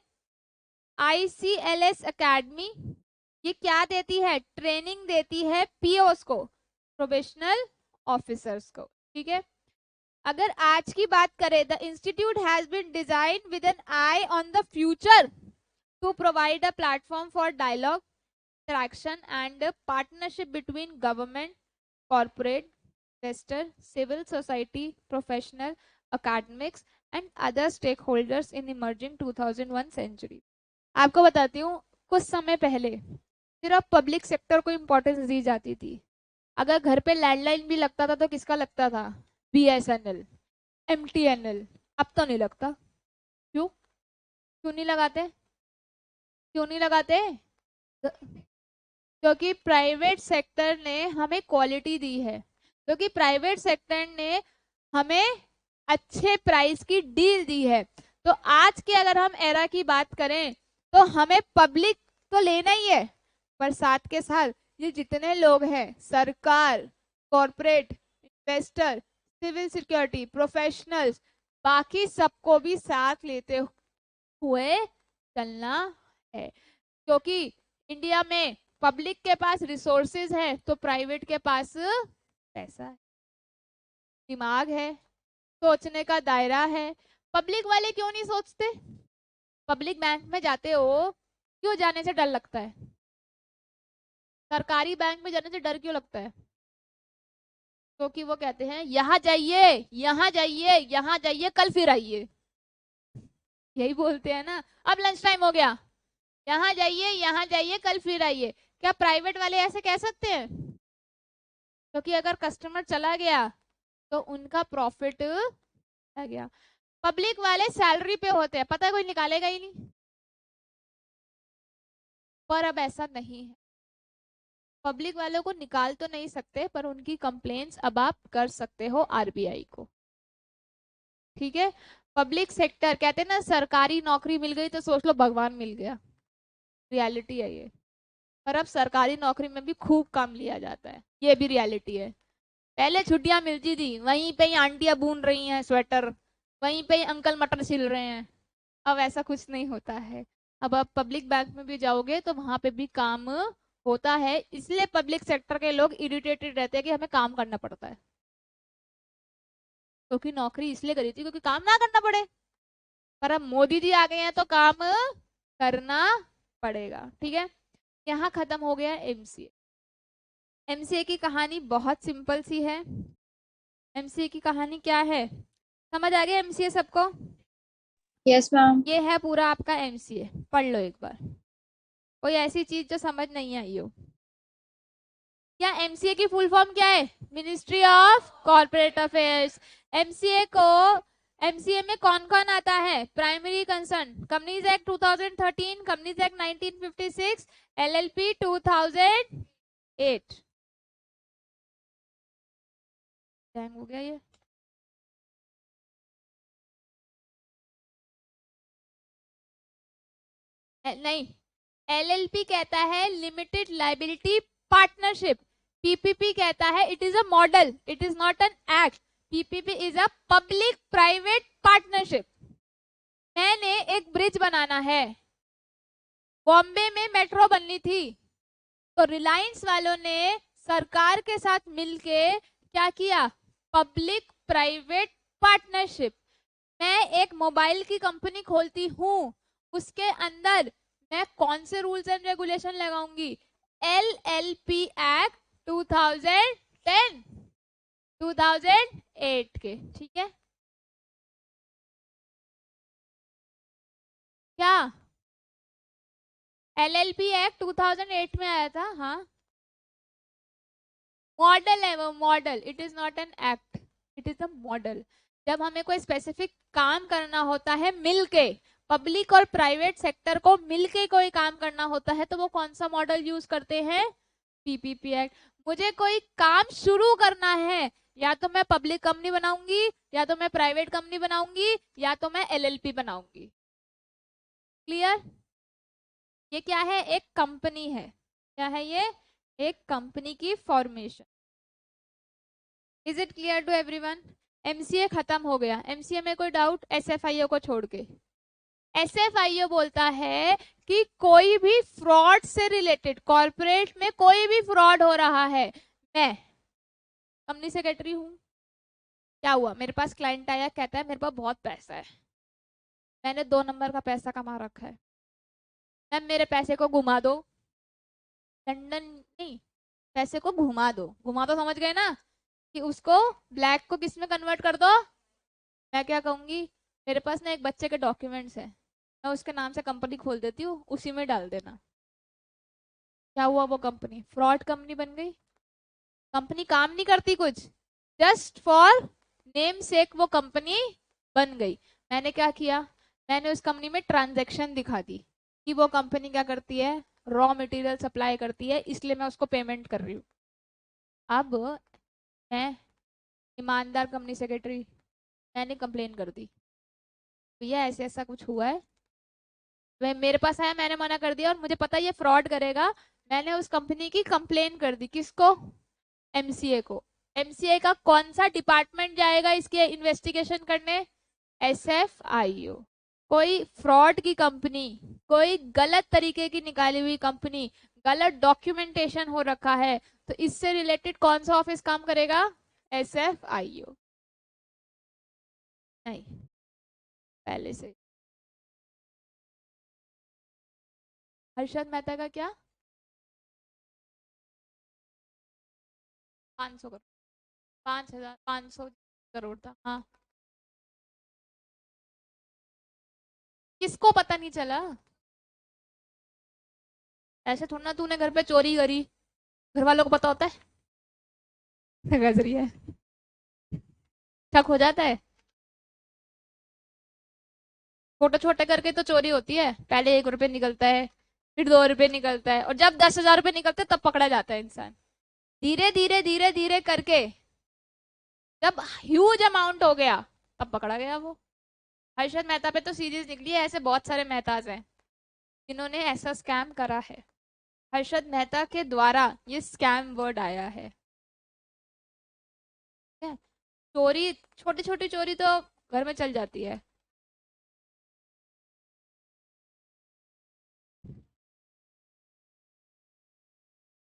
ICLS अकेडमी। ये क्या देती है? ट्रेनिंग देती है POs को, प्रोबेशनल ऑफिसर्स को। ठीक है। अगर आज की बात करें, the institute has been design with an eye on the future to provide a platform for dialogue, interaction and partnership between government, corporate, investor, civil society, professional, academics and other stakeholders in emerging 2001 century। आपको बताती हूँ, कुछ समय पहले सिर्फ public sector को importance दी जाती थी। अगर घर पे लैंडलाइन भी लगता था तो किसका लगता था? BSNL, MTNL। अब तो नहीं लगता। क्यों? क्यों नहीं लगाते? क्यों नहीं लगाते? क्योंकि प्राइवेट सेक्टर ने हमें क्वालिटी दी है, क्योंकि प्राइवेट सेक्टर ने हमें अच्छे प्राइस की डील दी है। तो आज के अगर हम एरा की बात करें तो हमें पब्लिक तो लेना ही है, पर साथ के साथ ये जितने लोग हैं, सरकार, corporate, investor, civil security, professionals, बाकी सबको भी साथ लेते हुए चलना है। क्योंकि इंडिया में पब्लिक के पास रिसोर्सेज है तो प्राइवेट के पास पैसा है, दिमाग है, सोचने का दायरा है। पब्लिक वाले क्यों नहीं सोचते? पब्लिक बैंक में जाते हो, क्यों जाने से डर लगता है? सरकारी बैंक में जाने से डर क्यों लगता है? क्योंकि वो कहते हैं यहाँ जाइए, यहाँ जाइए, यहाँ जाइए, कल फिर आइए, यही बोलते हैं ना। अब लंच टाइम हो गया, यहाँ जाइए, यहाँ जाइए, कल फिर आइए। क्या प्राइवेट वाले ऐसे कह सकते हैं? क्योंकि अगर कस्टमर चला गया तो उनका प्रॉफिट आ गया। पब्लिक वाले सैलरी पे होते हैं, पता है कोई निकालेगा ही नहीं। पर अब ऐसा नहीं है, पब्लिक वालों को निकाल तो नहीं सकते, पर उनकी कंप्लेंट्स अब आप कर सकते हो आरबीआई को। ठीक है, पब्लिक सेक्टर कहते हैं ना, सरकारी नौकरी मिल गई तो सोच लो भगवान मिल गया, रियलिटी है ये। पर अब सरकारी नौकरी में भी खूब काम लिया जाता है, ये भी रियलिटी है। पहले छुट्टियां मिलती थी, वहीं पे ही आंटियां बुन रही हैं स्वेटर, वहीं पे ही अंकल मटर छिल रहे हैं। अब ऐसा कुछ नहीं होता है। अब आप पब्लिक बैंक में भी जाओगे तो वहां पे भी काम होता है, इसलिए पब्लिक सेक्टर के लोग इरिटेटेड रहते हैं कि हमें काम करना पड़ता है। क्योंकि नौकरी इसलिए करी थी क्योंकि काम ना करना पड़े, पर अब मोदी जी आ गए हैं तो काम करना पड़ेगा। ठीक है, यहाँ खत्म हो गया एमसीए। एमसीए की कहानी बहुत सिंपल सी है। एमसीए की कहानी क्या है, समझ आ गया एमसीए सबको? Yes, ma'am. ये है पूरा आपका एमसीए, पढ़ लो एक बार। कोई ऐसी चीज जो समझ नहीं आई हो? क्या एमसीए की फुल फॉर्म क्या है? Ministry of corporate affairs. MCA को, एमसीए में कौन कौन आता है? Primary concern, companies act 2013, companies act 1956, LLP 2008। Hang हो गया ये। नहीं, एलएलपी कहता है लिमिटेड लाइबिलिटी पार्टनरशिप, पीपीपी कहता है it is a model, it is not an act. PPP is a public private partnership. मैंने एक ब्रिज बनाना है, बॉम्बे में मेट्रो बननी थी, तो रिलायंस वालों ने सरकार के साथ मिलके क्या किया? Public private partnership. मैं एक मोबाइल की कंपनी खोलती हूँ, उसके अंदर मैं कौन से रूल्स एंड रेगुलेशन लगाऊंगी? एलएलपी एक्ट 2010 2008 के। ठीक है, क्या एलएलपी एक्ट 2008 में आया था? हाँ, मॉडल है वो, model, it is not an act, it is a model. जब हमें कोई स्पेसिफिक काम करना होता है मिलके, पब्लिक और प्राइवेट सेक्टर को मिलके कोई काम करना होता है, तो वो कौन सा मॉडल यूज करते हैं? PPP act. मुझे कोई काम शुरू करना है, या तो मैं पब्लिक कंपनी बनाऊंगी, या तो मैं प्राइवेट कंपनी बनाऊंगी, या तो मैं एलएलपी बनाऊंगी। क्लियर? ये क्या है? एक कंपनी है। क्या है ये? एक कंपनी की formation. Is it clear to everyone? MCA खत्म हो गया। एमसीए में कोई डाउट? एसएफआईओ को छोड़ के। एसएफआईओ बोलता है कि कोई भी फ्रॉड से रिलेटेड, कॉर्पोरेट में कोई भी फ्रॉड हो रहा है, मैं कंपनी सेक्रेटरी हूं, क्या हुआ, मेरे पास क्लाइंट आया, कहता है मेरे पास बहुत पैसा है, मैंने 2 नंबर का पैसा कमा रखा है, मैम मेरे पैसे को घुमा दो, लंदन नहीं, पैसे को घुमा दो। घुमा दो समझ गए ना, कि उसको ब्लैक को किस में कन्वर्ट कर दो। मैं क्या कहूंगी, मेरे पास ना एक बच्चे के डॉक्यूमेंट्स है, मैं उसके नाम से कंपनी खोल देती हूँ, उसी में डाल देना। क्या हुआ, वो कंपनी फ्रॉड कंपनी बन गई। कंपनी काम नहीं करती कुछ, जस्ट फॉर नेम सेक वो कंपनी बन गई। मैंने क्या किया, मैंने उस कंपनी में ट्रांजैक्शन दिखा दी कि वो कंपनी क्या करती है, रॉ मटेरियल सप्लाई करती है, इसलिए मैं उसको पेमेंट कर रही हूँ। अब मैं ईमानदार कंपनी सेक्रेटरी, मैंने कंप्लेन कर दी, भैया ऐसे ऐसा कुछ हुआ है, वह मेरे पास आया, मैंने मना कर दिया और मुझे पता ये फ्रॉड करेगा, मैंने उस कंपनी की कंप्लेन कर दी। किसको? एमसीए को। एमसीए का कौन सा डिपार्टमेंट जाएगा इसके इन्वेस्टिगेशन करने? एसएफआईओ। कोई फ्रॉड की कंपनी, कोई गलत तरीके की निकाली हुई कंपनी, गलत डॉक्यूमेंटेशन हो रखा है, तो इससे रिलेटेड कौन सा ऑफिस काम करेगा? एसएफआईओ। नहीं, पहले से। हर्षद मेहता का क्या? 500 करोड़, 5,500 करोड़ था। हाँ, किसको पता नहीं चला? ऐसे थोड़ा ना तूने घर पे चोरी करी, घर वालों को पता होता है? गज रही है, शक हो जाता है। छोटे छोटे करके तो चोरी होती है, पहले 1 रुपये निकलता है, फिर 2 रुपये निकलता है, और जब 10,000 रुपये निकलते हैं तब पकड़ा जाता है इंसान। धीरे धीरे धीरे धीरे करके जब ह्यूज अमाउंट हो गया तब पकड़ा गया वो। हर्षद मेहता पे तो सीरीज निकली है, ऐसे बहुत सारे मेहताज हैं जिन्होंने ऐसा स्कैम करा है। हर्षद मेहता के द्वारा ये स्कैम वर्ड आया है। चोरी, छोटी छोटी चोरी तो घर में चल जाती है।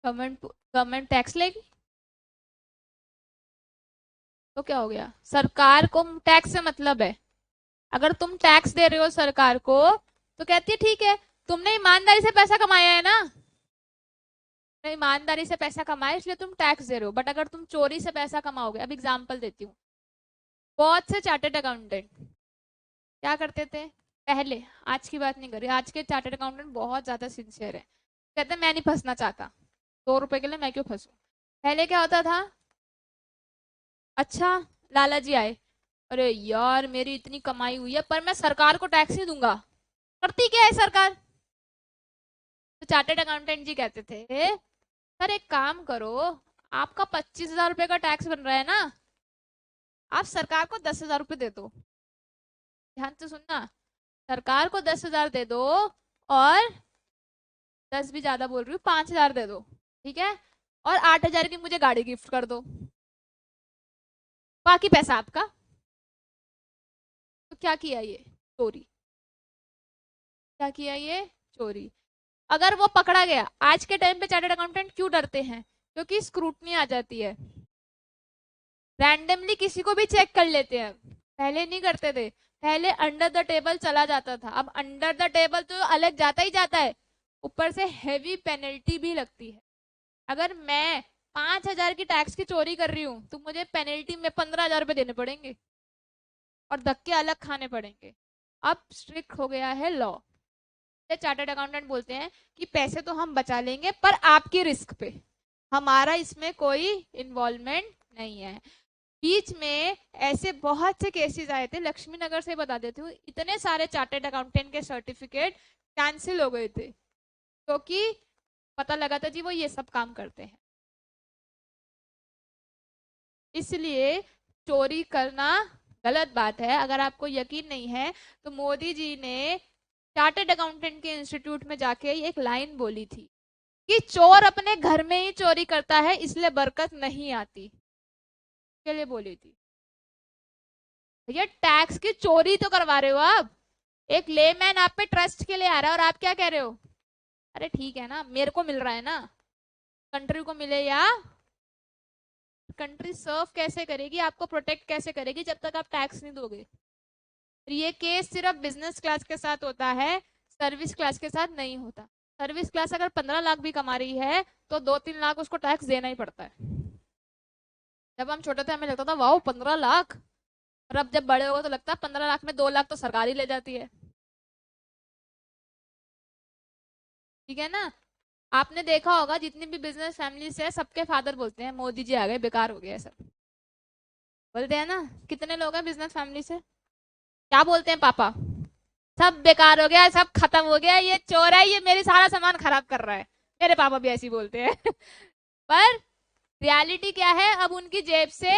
गवर्नमेंट टैक्स लेगी तो क्या हो गया? सरकार को टैक्स से मतलब है। अगर तुम टैक्स दे रहे हो सरकार को तो कहती है ठीक है, तुमने ईमानदारी से पैसा कमाया है ना, ईमानदारी से पैसा कमाया इसलिए तुम टैक्स दे रहे हो। बट अगर तुम चोरी से पैसा कमाओगे, अब एग्जांपल देती हूँ, बहुत से चार्टर्ड अकाउंटेंट क्या करते थे पहले, आज की बात नहीं कर रही, आज के चार्टर्ड अकाउंटेंट बहुत ज्यादा सिंसियर है, कहते मैं नहीं फंसना चाहता, 2 रुपए के लिए मैं क्यों फंसू। पहले क्या होता था, अच्छा लाला जी आए, अरे यार मेरी इतनी कमाई हुई है पर मैं सरकार को टैक्स नहीं दूंगा। करती क्या है सरकार? तो चार्टर्ड अकाउंटेंट जी कहते थे सर एक काम करो, आपका 25,000 रुपये का टैक्स बन रहा है ना, आप सरकार को 10,000 रुपये दे दो। ध्यान से सुनना, सरकार को 10,000 दे दो, और 10 भी ज्यादा बोल रही हूँ, 5,000 दे दो, ठीक है, और 8,000 की मुझे गाड़ी गिफ्ट कर दो, बाकी पैसा आपका। तो क्या किया ये? चोरी। क्या किया ये? चोरी। अगर वो पकड़ा गया, आज के टाइम पे चार्टर्ड अकाउंटेंट क्यों डरते हैं? क्योंकि स्क्रूटनी आ जाती है, रैंडमली किसी को भी चेक कर लेते हैं। पहले नहीं करते थे, पहले अंडर द टेबल चला जाता था, अब अंडर द टेबल तो अलग जाता ही जाता है, ऊपर से हैवी पेनल्टी भी लगती है। अगर मैं 5,000 की टैक्स की चोरी कर रही हूँ तो मुझे पेनल्टी में 15,000 रुपये देने पड़ेंगे और धक्के अलग खाने पड़ेंगे। अब स्ट्रिक्ट हो गया है लॉ। चार्टर्ड अकाउंटेंट बोलते हैं कि पैसे तो हम बचा लेंगे पर आपकी रिस्क पे, हमारा इसमें कोई इन्वॉल्वमेंट नहीं है। बीच में ऐसे बहुत से केसेस आए थे, लक्ष्मी नगर से बता देती हूँ, इतने सारे चार्टर्ड अकाउंटेंट के सर्टिफिकेट कैंसिल हो गए थे क्योंकि पता लगा था जी वो ये सब काम करते हैं। इसलिए चोरी करना गलत बात है। अगर आपको यकीन नहीं है तो मोदी जी ने चार्टर्ड अकाउंटेंट के इंस्टीट्यूट में जाके एक लाइन बोली थी कि चोर अपने घर में ही चोरी करता है इसलिए बरकत नहीं आती, के लिए बोली थी। भैया टैक्स की चोरी तो करवा रहे हो आप, एक लेमैन आप पे ट्रस्ट के लिए आ रहा है और आप क्या कह रहे हो, अरे ठीक है ना मेरे को मिल रहा है ना, कंट्री को मिले या कंट्री सर्व कैसे करेगी, आपको प्रोटेक्ट कैसे करेगी जब तक आप टैक्स नहीं दोगे। ये केस सिर्फ बिजनेस क्लास के साथ होता है, सर्विस क्लास के साथ नहीं होता। सर्विस क्लास अगर 15 लाख भी कमा रही है तो 2-3 लाख उसको टैक्स देना ही पड़ता है। जब हम छोटे थे हमें लगता था वाह 15 लाख, और अब जब बड़े हो गए तो लगता है 15 लाख में 2 लाख तो सरकार ही ले जाती है। ठीक है ना? आपने देखा होगा जितनी भी बिजनेस फैमिलीज है सबके फादर बोलते हैं मोदी जी आ गए बेकार हो गया सब, बोलते हैं ना। कितने लोग हैं बिजनेस फैमिली से, क्या बोलते हैं पापा? सब बेकार हो गया, सब खत्म हो गया, ये चोर है, ये मेरी सारा सामान खराब कर रहा है। मेरे पापा भी ऐसे ही बोलते हैं पर रियलिटी क्या है, अब उनकी जेब से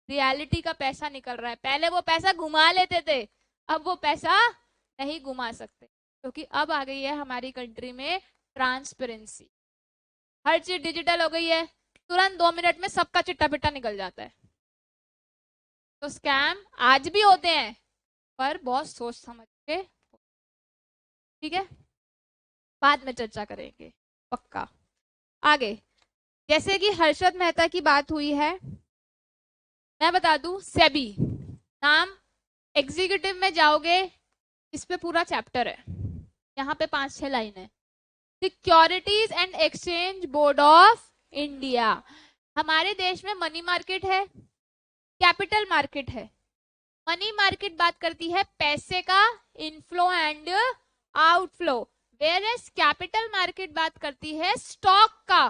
रियलिटी का पैसा निकल रहा है। पहले वो पैसा घुमा लेते थे, अब वो पैसा नहीं घुमा सकते क्योंकि अब आ गई है हमारी कंट्री में ट्रांसपेरेंसी। हर चीज डिजिटल हो गई है, तुरंत 2 मिनट में सबका चिट्टा पिट्टा निकल जाता है। तो स्कैम आज भी होते हैं पर बहुत सोच समझ के, ठीक है, बाद में चर्चा करेंगे पक्का। आगे जैसे कि हर्षद मेहता की बात हुई है, मैं बता दूं सेबी नाम एग्जीक्यूटिव में जाओगे, इस पे पूरा चैप्टर है, यहाँ पे 5-6 लाइन है। Securities and exchange board of India. हमारे देश में मनी मार्केट है, कैपिटल मार्केट है। मनी मार्केट बात करती है पैसे का inflow and outflow, whereas capital market बात करती है स्टॉक का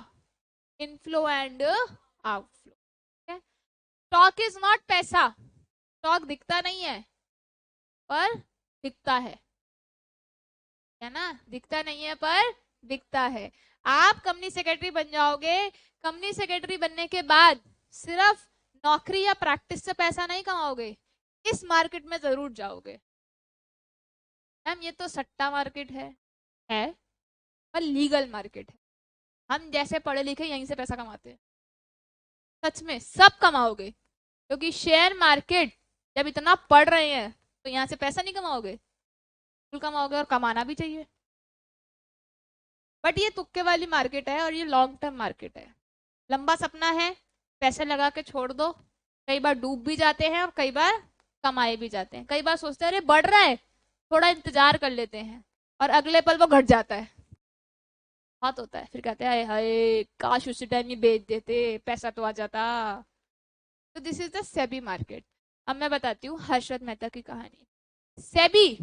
inflow and outflow. Stock is not पैसा, स्टॉक दिखता नहीं है पर दिखता है ना, दिखता नहीं है पर दिखता है। आप कंपनी सेक्रेटरी बन जाओगे, कंपनी सेक्रेटरी बनने के बाद सिर्फ नौकरी या प्रैक्टिस से पैसा नहीं कमाओगे, इस मार्केट में जरूर जाओगे। मैम ये तो सट्टा मार्केट है पर लीगल मार्केट है। हम जैसे पढ़े लिखे यहीं से पैसा कमाते हैं, सच में सब कमाओगे, क्योंकि शेयर मार्केट जब इतना पढ़ रहे हैं तो यहाँ से पैसा नहीं कमाओगे, बिल्कुल कमाओगे और कमाना भी चाहिए। बट ये तुक्के वाली मार्केट है और ये लॉन्ग टर्म मार्केट है। लंबा सपना है, पैसे लगा के छोड़ दो, कई बार डूब भी जाते हैं और कई बार कमाए भी जाते हैं। कई बार सोचते हैं अरे बढ़ रहा है, थोड़ा इंतजार कर लेते हैं, और अगले पल वो घट जाता है। बहुत होता है, फिर कहते हैं हाय काश उसी टाइम ही बेच देते, पैसा तो आ जाता। तो this is the SEBI market. अब मैं बताती हूँ हर्षद मेहता की कहानी। सेबी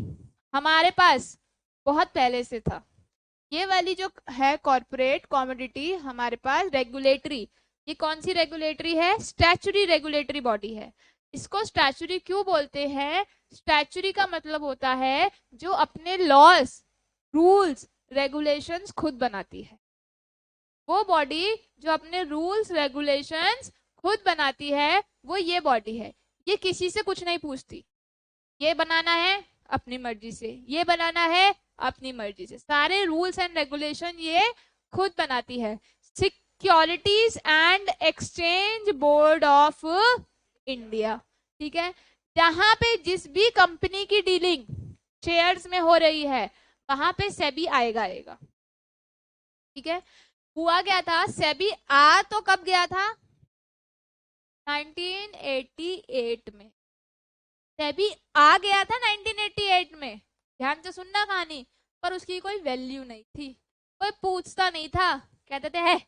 हमारे पास बहुत पहले से था। ये वाली जो है कॉर्पोरेट कॉमोडिटी हमारे पास रेगुलेटरी, ये कौन सी रेगुलेटरी है? स्टैचुरी रेगुलेटरी बॉडी है। इसको स्टैचुरी क्यों बोलते हैं? स्टैचुरी का मतलब होता है जो अपने लॉज रूल्स रेगुलेशंस खुद बनाती है। वो बॉडी जो अपने रूल्स रेगुलेशंस खुद बनाती है वो ये बॉडी है। ये किसी से कुछ नहीं पूछती, ये बनाना है अपनी मर्जी से, ये बनाना है अपनी मर्जी से, सारे रूल्स एंड रेगुलेशन ये खुद बनाती है। Securities and exchange board of India, ठीक है। जहां पे जिस भी कंपनी की डीलिंग शेयर्स में हो रही है वहां पे सेबी आएगा, ठीक है। हुआ क्या था, सेबी आ तो कब गया था? 1988 में सेबी आ गया था 1988 में। ध्यान से सुनना कहानी। पर उसकी कोई वैल्यू नहीं थी, कोई पूछता नहीं था, कहते थे है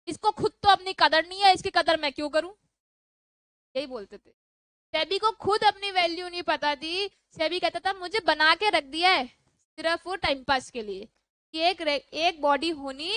इसको खुद तो अपनी कदर नहीं है, इसकी कदर मैं क्यों करूं, यही बोलते थे। सेबी को खुद अपनी वैल्यू नहीं पता थी। सेबी कहता था मुझे बना के रख दिया है सिर्फ वो टाइम पास के लिए कि एक बॉडी होनी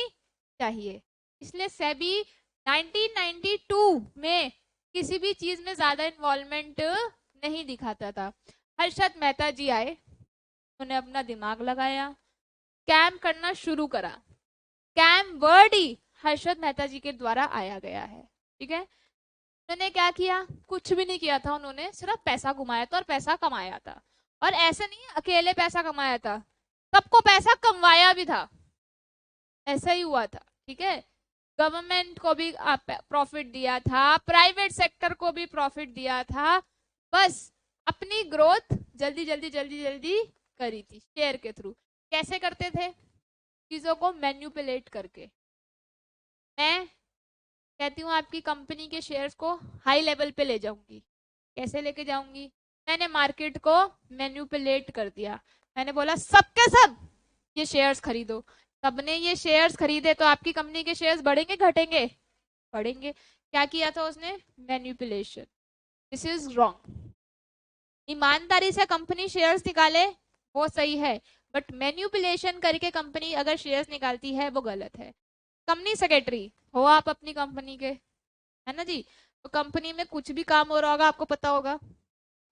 चाहिए। इसलिए सेबी 1992 में किसी भी चीज में ज्यादा इन्वॉल्वमेंट नहीं दिखाता था। हर्षद मेहता जी आए, उन्होंने अपना दिमाग लगाया, स्कैम करना शुरू करा। स्कैम वर्ड ही हर्षद मेहता जी के द्वारा आया गया है, ठीक है। उन्होंने क्या किया? कुछ भी नहीं किया था, उन्होंने सिर्फ पैसा घुमाया था और पैसा कमाया था। और ऐसा नहीं अकेले पैसा कमाया था, सबको पैसा कमवाया भी था, ऐसा ही हुआ था, ठीक है। गवर्नमेंट को भी प्रॉफिट दिया था, प्राइवेट सेक्टर को भी प्रॉफिट दिया था, बस अपनी ग्रोथ जल्दी जल्दी जल्दी जल्दी करी थी शेयर के थ्रू। कैसे करते थे? चीजों को मैन्युपुलेट करके। मैं कहती हूँ आपकी कंपनी के शेयर्स को हाई लेवल पे ले जाऊंगी। कैसे लेके जाऊंगी? मैंने मार्केट को मैन्युपुलेट कर दिया। मैंने बोला सबके सब ये शेयर्स खरीदो। सबने ये शेयर्स खरीदे तो आपकी कंपनी के शेयर्स बढ़ेंगे घटेंगे? बढ़ेंगे। क्या किया था उसने? मैन्युपुलेशन। This is wrong. ईमानदारी से कंपनी शेयर्स निकाले वो सही है, बट मैन्युपुलेशन करके कंपनी अगर शेयर्स निकालती है वो गलत है। कंपनी सेक्रेटरी हो आप अपनी कंपनी के, है ना जी। तो कंपनी में कुछ भी काम हो रहा होगा आपको पता होगा।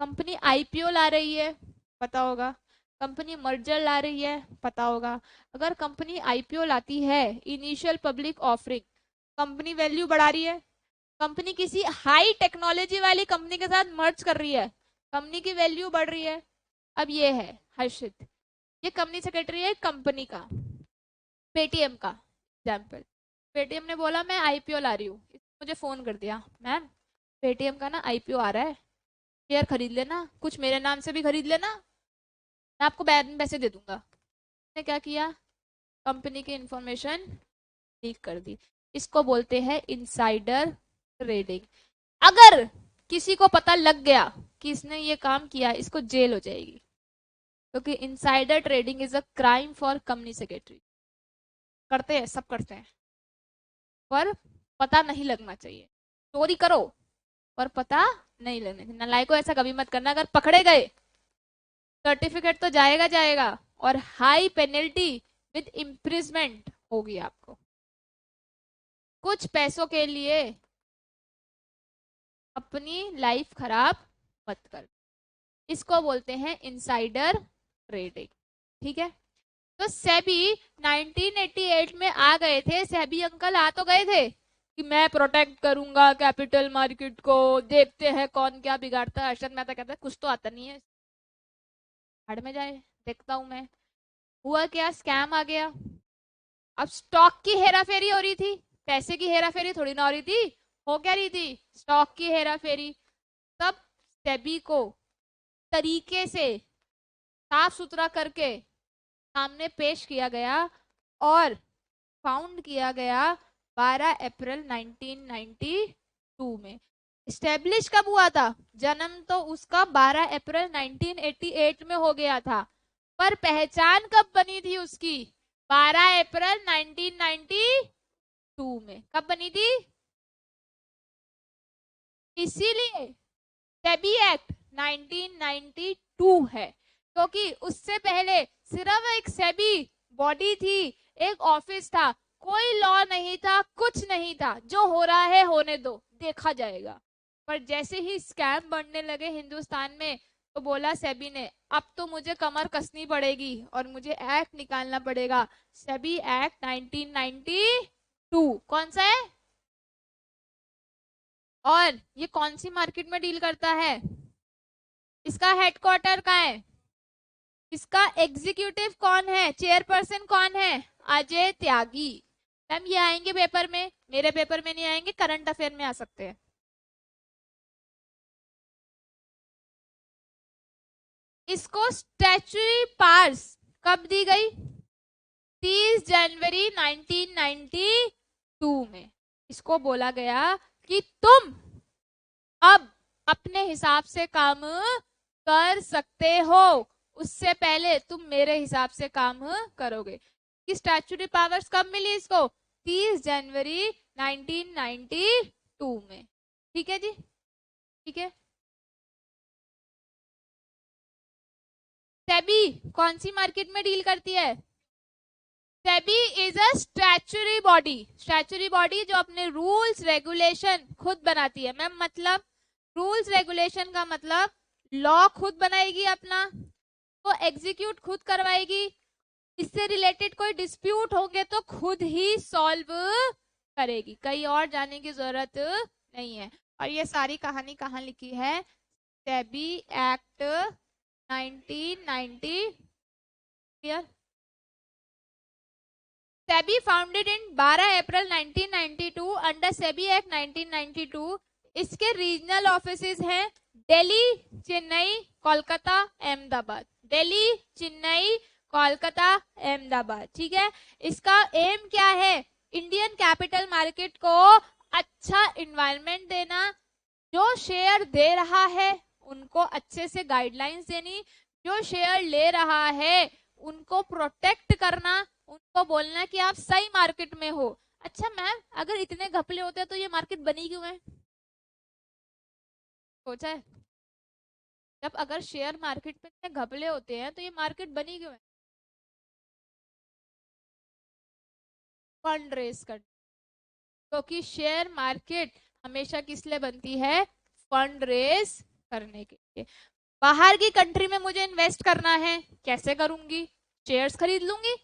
कंपनी आईपीओ ला रही है पता होगा, कंपनी मर्जर ला रही है पता होगा। अगर कंपनी आईपीओ लाती है, initial public offering, company value बढ़ा रही है, कंपनी किसी हाई टेक्नोलॉजी वाली कंपनी के साथ मर्ज कर रही है, कंपनी की वैल्यू बढ़ रही है। अब ये है हर्षित, ये कंपनी सेक्रेटरी है कंपनी का, पेटीएम का एग्जाम्पल। पेटीएम ने बोला मैं आईपीओ ला रही हूँ, मुझे फोन कर दिया, मैम पेटीएम का ना आईपीओ आ रहा है, शेयर खरीद लेना, कुछ मेरे नाम से भी खरीद लेना, मैं आपको बाद में पैसे दे दूंगा। ने क्या किया? कंपनी की इंफॉर्मेशन लीक कर दी। इसको बोलते हैं इनसाइडर ट्रेडिंग। अगर किसी को पता लग गया कि इसने ये काम किया, इसको जेल हो जाएगी, क्योंकि insider trading is a crime for company secretary. करते हैं, सब करते हैं, पर पता नहीं लगना चाहिए। चोरी करो पर पता नहीं लगना चाहिए। नालायकों ऐसा कभी मत करना, अगर पकड़े गए सर्टिफिकेट तो जाएगा जाएगा, और हाई पेनल्टी विद इम्प्रिजमेंट होगी आपको। कुछ पैसों के लिए अपनी लाइफ खराब मत कर, इसको बोलते हैं इनसाइडर ट्रेडिंग। ठीक है, तो सेबी 1988 में आ गए थे। सेबी अंकल आ तो गए थे कि मैं प्रोटेक्ट करूंगा कैपिटल मार्केट को, देखते हैं कौन क्या बिगाड़ता है। अर्शद मेहता कहता है कुछ तो आता नहीं है, हाड़ में जाए देखता हूं मैं। हुआ क्या, स्कैम आ गया। अब स्टॉक की हेराफेरी हो रही थी, पैसे की हेराफेरी थोड़ी ना हो रही थी। हो क्या रही थी, स्टॉक की हेराफेरी। तब सेबी को तरीके से साफ सुथरा करके सामने पेश किया गया और फाउंड किया गया 12 अप्रैल 1992 में। स्टेब्लिश कब हुआ था, जन्म तो उसका 12 अप्रैल 1988 में हो गया था, पर पहचान कब बनी थी उसकी, 12 अप्रैल 1992 में। कब बनी थी, इसीलिए सेबी एक्ट 1992 है, क्योंकि उससे पहले सिर्फ एक सेबी बॉडी थी, एक ऑफिस था, कोई लॉ नहीं था, कुछ नहीं था। जो हो रहा है होने दो, देखा जाएगा। पर जैसे ही स्कैम बढ़ने लगे हिंदुस्तान में, तो बोला सेबी ने अब तो मुझे कमर कसनी पड़ेगी और मुझे एक्ट निकालना पड़ेगा। सेबी एक्ट 1992 कौन सा है, और ये कौन सी मार्केट में डील करता है, इसका हेडक्वार्टर कहाँ है, इसका एग्जीक्यूटिव कौन है, चेयरपर्सन कौन है, अजय त्यागी। मैम ये आएंगे पेपर में, मेरे पेपर में नहीं आएंगे, करंट अफेयर में आ सकते हैं। इसको स्टैच्यूटरी पावर्स कब दी गई, 30 जनवरी 1992 में। इसको बोला गया कि तुम अब अपने हिसाब से काम कर सकते हो, उससे पहले तुम मेरे हिसाब से काम करोगे। कि स्टैट्यूटरी पावर्स कब मिली इसको, 30 जनवरी 1992 में। ठीक है जी, ठीक है। सेबी कौन सी मार्केट में डील करती है, SEBI is a statutory body. Statutory body जो अपने रूल्स रेगुलेशन खुद बनाती है। मैम मतलब रूल्स रेगुलेशन का मतलब लॉ खुद बनाएगी अपना, तो एग्जीक्यूट खुद करवाएगी, इससे रिलेटेड कोई डिस्प्यूट होंगे तो खुद ही सॉल्व करेगी, कहीं और जाने की जरूरत नहीं है। और ये सारी कहानी कहाँ लिखी है, SEBI act 1990। Clear, SEBI founded in 12 April 1992 under SEBI act 1992। इसके रीजनल ऑफिसेज हैं दिल्ली, चेन्नई, कोलकाता, अहमदाबाद। दिल्ली, चेन्नई, कोलकाता, अहमदाबाद। ठीक है, इसका एम क्या है, इंडियन कैपिटल मार्केट को अच्छा इन्वायरमेंट देना, जो शेयर दे रहा है उनको अच्छे से गाइडलाइंस देनी, जो शेयर ले रहा है उनको प्रोटेक्ट करना, उनको बोलना कि आप सही मार्केट में हो। अच्छा मैम अगर इतने घपले होते हैं तो ये मार्केट बनी क्यों है, सोचा है, जब अगर शेयर मार्केट में इतने घपले होते हैं तो ये मार्केट बनी क्यों है, फंड रेस कर, क्योंकि शेयर मार्केट हमेशा किस लिए बनती है, फंड रेस करने के लिए। बाहर की कंट्री में मुझे इन्वेस्ट करना है, कैसे करूंगी, शेयर्स खरीद लूंगी,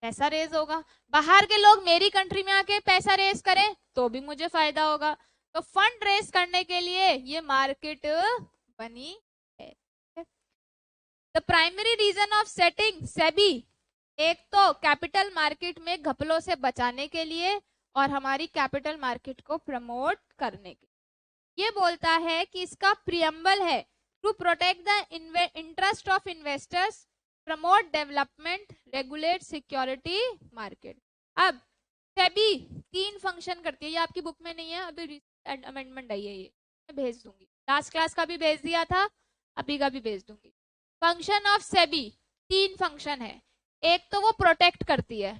पैसा रेज होगा। बाहर के लोग मेरी कंट्री में आके पैसा रेज करें तो भी मुझे फायदा होगा। तो फंड रेज करने के लिए ये मार्केट बनी है। The primary reason of setting SEBI, एक तो कैपिटल मार्केट में घपलों से बचाने के लिए और हमारी कैपिटल मार्केट को प्रमोट करने के लिए। ये बोलता है कि इसका प्रियम्बल है to protect the interest of investors, promote development, regulate security market. अब सेबी 3 फंक्शन करती है, ये आपकी बुक में नहीं है, अभी अमेंडमेंट आई है, ये मैं भेज दूंगी। लास्ट क्लास का भी भेज दिया था, अभी का भी भेज दूंगी। फंक्शन ऑफ सेबी 3 फंक्शन है। एक तो वो प्रोटेक्ट करती है,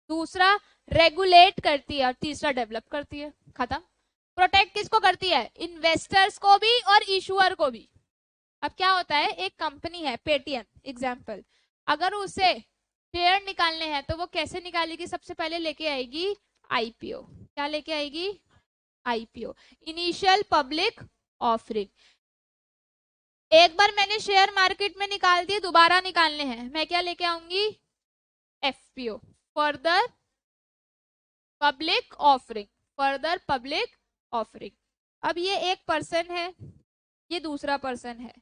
दूसरा रेगुलेट करती है और तीसरा डेवलप करती है। खत्म। प्रोटेक्ट किसको करती है? इन्वेस्टर्स को भी और इशूअर को भी। अब क्या होता है, एक कंपनी है पेटीएम एग्जाम्पल, अगर उसे शेयर निकालने हैं तो वो कैसे निकालेगी? सबसे पहले लेके आएगी आईपीओ। क्या लेके आएगी? IPO, initial public offering. एक बार मैंने शेयर मार्केट में निकाल दिए, दोबारा निकालने हैं, मैं क्या लेके आऊंगी? FPO, further public offering, further public offering. अब ये एक पर्सन है, ये दूसरा पर्सन है,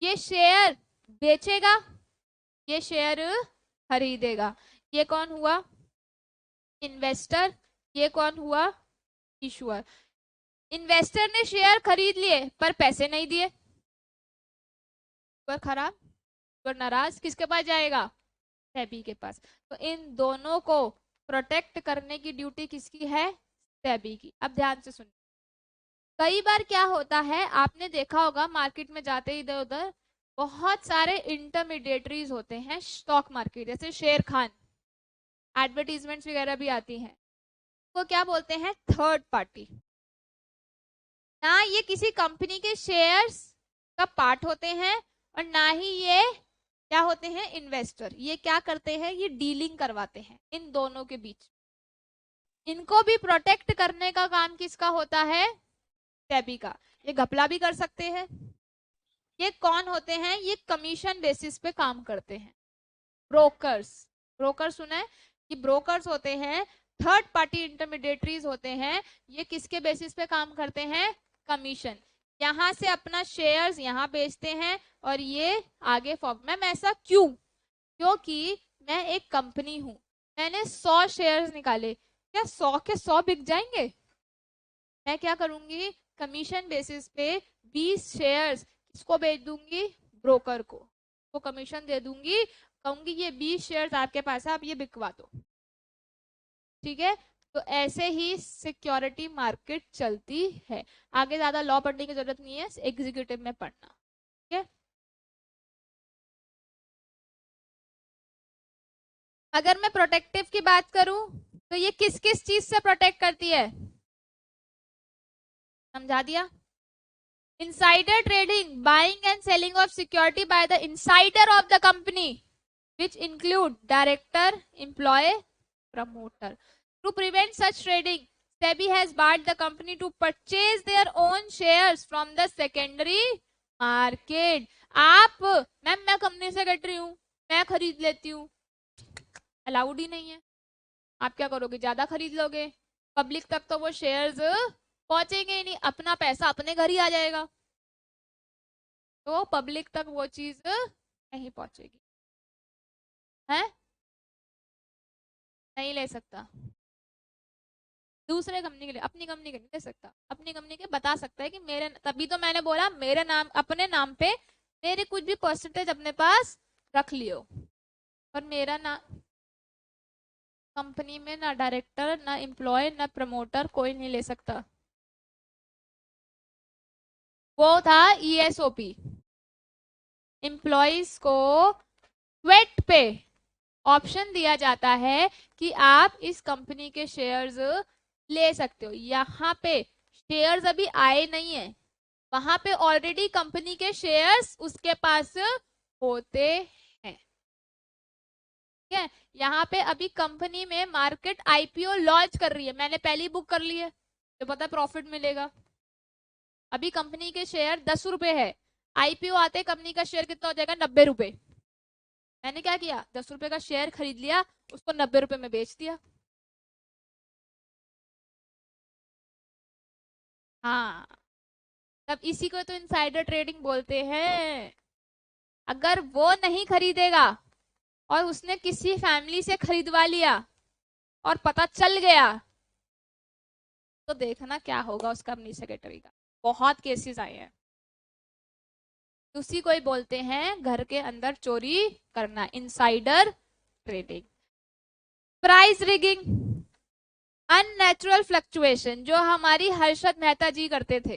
ये शेयर बेचेगा, ये शेयर खरीदेगा। ये कौन हुआ? इन्वेस्टर। ये कौन हुआ? इशूअर। इन्वेस्टर ने शेयर खरीद लिए पर पैसे नहीं दिए, पर खराब, पर नाराज, किसके पास जाएगा? सेबी के पास। तो इन दोनों को प्रोटेक्ट करने की ड्यूटी किसकी है? सेबी की। अब ध्यान से सुनिए, कई बार क्या होता है, आपने देखा होगा मार्केट में जाते इधर उधर बहुत सारे इंटरमीडिएटरीज होते हैं स्टॉक मार्केट, जैसे शेर खान, एडवर्टीजमेंट्स वगैरह भी आती हैं। वो क्या बोलते हैं? Third party. ना ये किसी कंपनी के शेयर्स का पार्ट होते हैं और ना ही ये क्या होते हैं? इन्वेस्टर। ये क्या करते हैं? ये डीलिंग करवाते हैं इन दोनों के बीच। इनको भी प्रोटेक्ट करने का काम किसका होता है? सेबी का। ये घपला भी कर सकते हैं। ये कौन होते हैं? ये कमीशन बेसिस पे काम करते हैं, ब्रोकर्स। ब्रोकर सुना है? ये ब्रोकर्स होते हैं, थर्ड पार्टी इंटरमीडिएटरीज होते हैं। ये किसके बेसिस पे काम करते हैं? कमीशन। यहां से अपना शेयर्स यहां बेचते हैं और ये आगे फॉर्म। मैम ऐसा क्यों? क्योंकि मैं एक कंपनी हूं, मैंने 100 शेयर्स निकाले, क्या 100 के 100 बिक जाएंगे? मैं क्या करूंगी? कमीशन बेसिस पे 20 शेयर्स किसको बेच दूंगी? ब्रोकर को। वो कमीशन दे दूंगी, कहूंगी ये 20 शेयर्स आपके पास है, आप ये बिकवा दो। ठीक है? तो ऐसे ही सिक्योरिटी मार्केट चलती है। आगे ज्यादा लॉ पढ़ने की जरूरत नहीं है, एग्जीक्यूटिव में पढ़ना। ठीक है? अगर मैं प्रोटेक्टिव की बात करूं तो ये किस किस चीज से प्रोटेक्ट करती है? समझा दिया। Insider trading, buying and selling of security by the insider of the company which include director, employee, promoter. To prevent such trading, SEBI has barred the company to purchase their own shares from the secondary market. आप ma'am मैं company secretary हूँ, मैं खरीद लेती हूँ, allowed ही नहीं है। आप क्या करोगे? ज्यादा खरीद लोगे, पब्लिक तक तो वो शेयर्स पहुंचेंगे ही नहीं, अपना पैसा अपने घर ही आ जाएगा, तो पब्लिक तक वो चीज नहीं पहुंचेगी। है? नहीं ले सकता। दूसरे कंपनी के लिए, अपनी कंपनी के नहीं ले सकता। अपनी कंपनी के बता सकता है कि मेरे, तभी तो मैंने बोला मेरे नाम, अपने नाम पे मेरे कुछ भी परसेंटेज अपने पास रख लियो, पर मेरा ना कंपनी में ना डायरेक्टर, ना एम्प्लॉय, ना प्रमोटर, कोई नहीं ले सकता। वो था ESOP। एम्प्लॉइज को वेट पे ऑप्शन दिया जाता है कि आप इस कंपनी के शेयर्स ले सकते हो। यहाँ पे शेयर्स अभी आए नहीं है, वहां पे ऑलरेडी कंपनी के शेयर्स उसके पास होते हैं। ठीक है? यहाँ पे अभी कंपनी में मार्केट आईपीओ लॉन्च कर रही है, मैंने पहली बुक कर ली है, तो पता है प्रॉफिट मिलेगा। अभी कंपनी के शेयर 10 रुपए है, आईपीओ आते कंपनी का शेयर कितना हो जाएगा? 90 रुपए। मैंने क्या किया? 10 रुपए का शेयर खरीद लिया, उसको 90 रुपए में बेच दिया। हाँ, तब इसी को तो इनसाइडर ट्रेडिंग बोलते हैं। अगर वो नहीं खरीदेगा और उसने किसी फैमिली से खरीदवा लिया और पता चल गया, तो देखना क्या होगा उस कंपनी सेक्रेटरी का। बहुत केसेस आए हैं। उसी को ही बोलते हैं घर के अंदर चोरी करना, insider trading. Price rigging, unnatural fluctuation, जो हमारी हर्षद मेहता जी करते थे।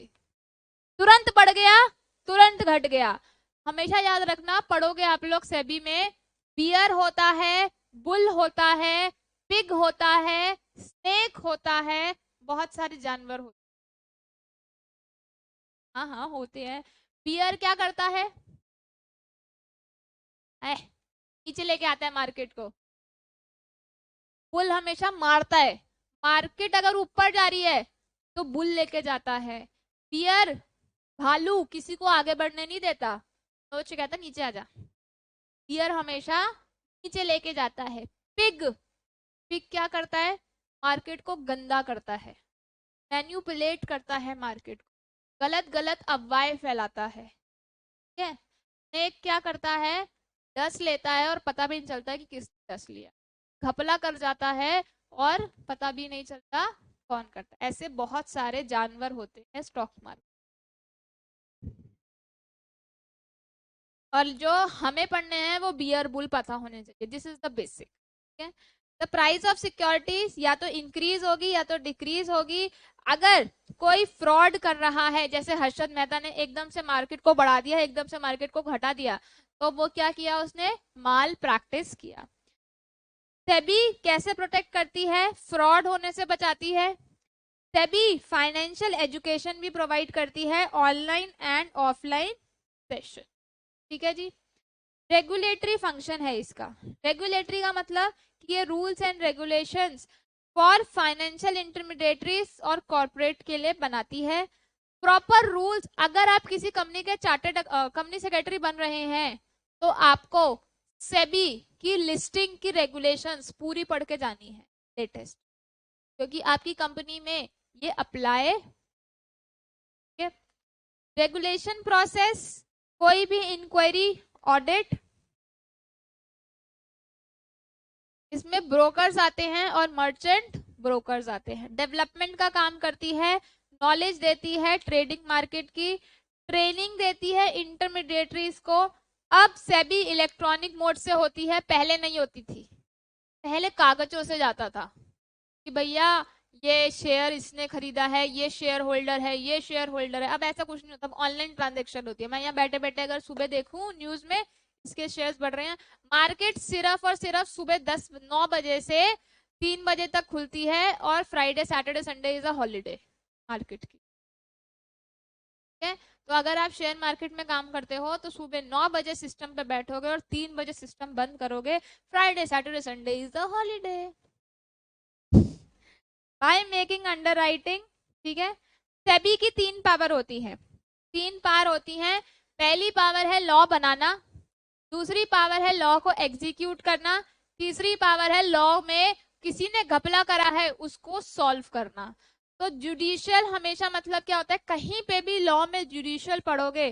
तुरंत बढ़ गया, तुरंत घट गया। हमेशा याद रखना, पढ़ोगे आप लोग सेबी में, बियर होता है, बुल होता है, पिग होता है, स्नेक होता है, बहुत सारे जानवर होते हैं। हाँ हाँ होते हैं। बियर क्या करता है, नीचे लेके आता है मार्केट को। बुल हमेशा मारता है, मार्केट अगर ऊपर जा रही है तो बुल लेके जाता है। बियर, भालू किसी को आगे बढ़ने नहीं देता, तो कहता नीचे आ जा। बियर हमेशा नीचे लेके जाता है। पिग, पिग क्या करता है, मार्केट को गंदा करता है, मैन्युपुलेट करता है मार्केट को, गलत गलत अफवाहें फैलाता है। ठीक है। स्नेक क्या करता है, डस लेता है और पता भी नहीं चलता है कि किसने डस लिया, घपला कर जाता है और पता भी नहीं चलता कौन करता है। ऐसे बहुत सारे जानवर होते हैं स्टॉक मार्केट। और जो हमें पढ़ने हैं वो बियर बुल पता होने चाहिए। This is the basic. ठीक है। द प्राइस ऑफ सिक्योरिटीज या तो इंक्रीज होगी या तो डिक्रीज होगी। अगर कोई फ्रॉड कर रहा है, जैसे हर्षद मेहता ने एकदम से मार्केट को बढ़ा दिया, एकदम से मार्केट को घटा दिया, तो वो क्या किया, उसने माल प्रैक्टिस किया। सेबी कैसे प्रोटेक्ट करती है, फ्रॉड होने से बचाती है। सेबी फाइनेंशियल एजुकेशन भी प्रोवाइड करती है, ऑनलाइन एंड ऑफलाइन सेशन। ठीक है जी। रेगुलेटरी फंक्शन है इसका। रेगुलेटरी का मतलब कि ये rules and regulations for financial intermediaries और कॉर्पोरेट के लिए बनाती है। प्रॉपर रूल्स, अगर आप किसी कंपनी के चार्टर्ड कंपनी सेक्रेटरी बन रहे हैं तो आपको सेबी की लिस्टिंग की रेगुलेशंस पूरी पढ़ के जानी है, लेटेस्ट, क्योंकि आपकी कंपनी में ये अप्लाई। रेगुलेशन प्रोसेस, कोई भी इंक्वायरी, ऑडिट, इसमें ब्रोकर्स आते हैं और मर्चेंट ब्रोकर्स आते हैं। डेवलपमेंट का काम करती है, नॉलेज देती है ट्रेडिंग मार्केट की, ट्रेनिंग देती है इंटरमीडिएटरीज को। अब सेबी इलेक्ट्रॉनिक मोड से होती है, पहले नहीं होती थी, पहले कागजों से जाता था कि भैया ये शेयर इसने खरीदा है, ये शेयर होल्डर है, ये शेयर होल्डर है। अब ऐसा कुछ नहीं होता, ऑनलाइन ट्रांजेक्शन होती है। मैं यहाँ बैठे बैठे अगर सुबह देखूं न्यूज में इसके शेयर्स बढ़ रहे हैं, मार्केट सिर्फ और सिर्फ सुबह 9 बजे से 3 बजे तक खुलती है और Friday Saturday Sunday is a holiday market की। ठीक है। तो अगर आप शेयर मार्केट में काम करते हो तो सुबह 9 बजे सिस्टम पे बैठोगे और 3 बजे सिस्टम बंद करोगे, Friday Saturday Sunday is a holiday. By making underwriting. ठीक है। सेबी की 3 पावर होती है, 3 पावर होती हैं। पहली पावर है लॉ बनाना, दूसरी पावर है लॉ को एग्जीक्यूट करना, तीसरी पावर है लॉ में किसी ने घपला करा है उसको सॉल्व करना। तो जुडिशियल हमेशा मतलब क्या होता है, कहीं पे भी लॉ में जुडिशियल पढ़ोगे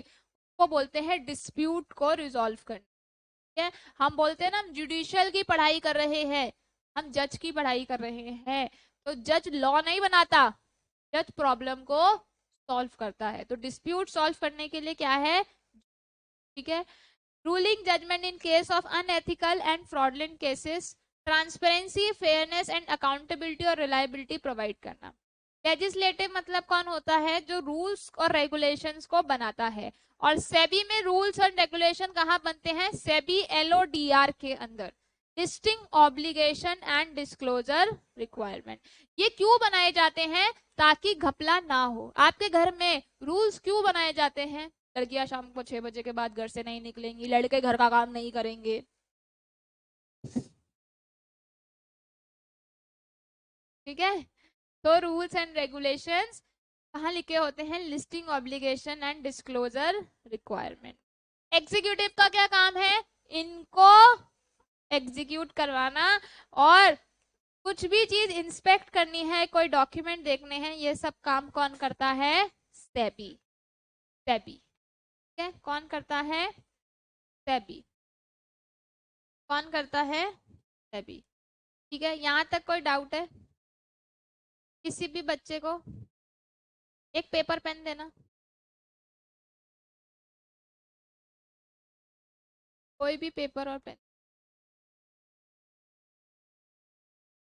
वो बोलते हैं डिस्प्यूट को रिजॉल्व करना। ठीक है। हम बोलते हैं ना हम जुडिशियल की पढ़ाई कर रहे हैं, हम जज की पढ़ाई कर रहे हैं। तो जज लॉ नहीं बनाता, जज प्रॉब्लम को सॉल्व करता है। तो डिस्प्यूट सॉल्व करने के लिए क्या है, ठीक है, ruling judgement in case of unethical and fraudulent cases, transparency, fairness and accountability और रिलायबिलिटी प्रोवाइड करना। लेजिस्लेटिव मतलब कौन होता है, जो रूल्स और रेगुलेशंस को बनाता है। और सेबी में रूल्स और रेगुलेशन कहाँ बनते हैं, सेबी एलओडीआर के अंदर, listing obligation and disclosure requirement. ये क्यों बनाए जाते हैं, ताकि घपला ना हो। आपके घर में रूल्स क्यों बनाए जाते हैं, लड़कियां शाम को 6 बजे के बाद घर से नहीं निकलेंगी, लड़के घर का काम नहीं करेंगे। ठीक है। तो रूल्स एंड रेगुलेशंस कहाँ लिखे होते हैं, listing obligation and disclosure requirement. Executive का क्या काम है, इनको एग्जीक्यूट करवाना, और कुछ भी चीज इंस्पेक्ट करनी है, कोई डॉक्यूमेंट देखने हैं, ये सब काम कौन करता है, सेबी। सेबी, ठीक है, कौन करता है, सेबी। कौन करता है, सेबी। ठीक है। यहाँ तक कोई डाउट है किसी भी बच्चे को, एक पेपर पेन देना, कोई भी पेपर और पेन।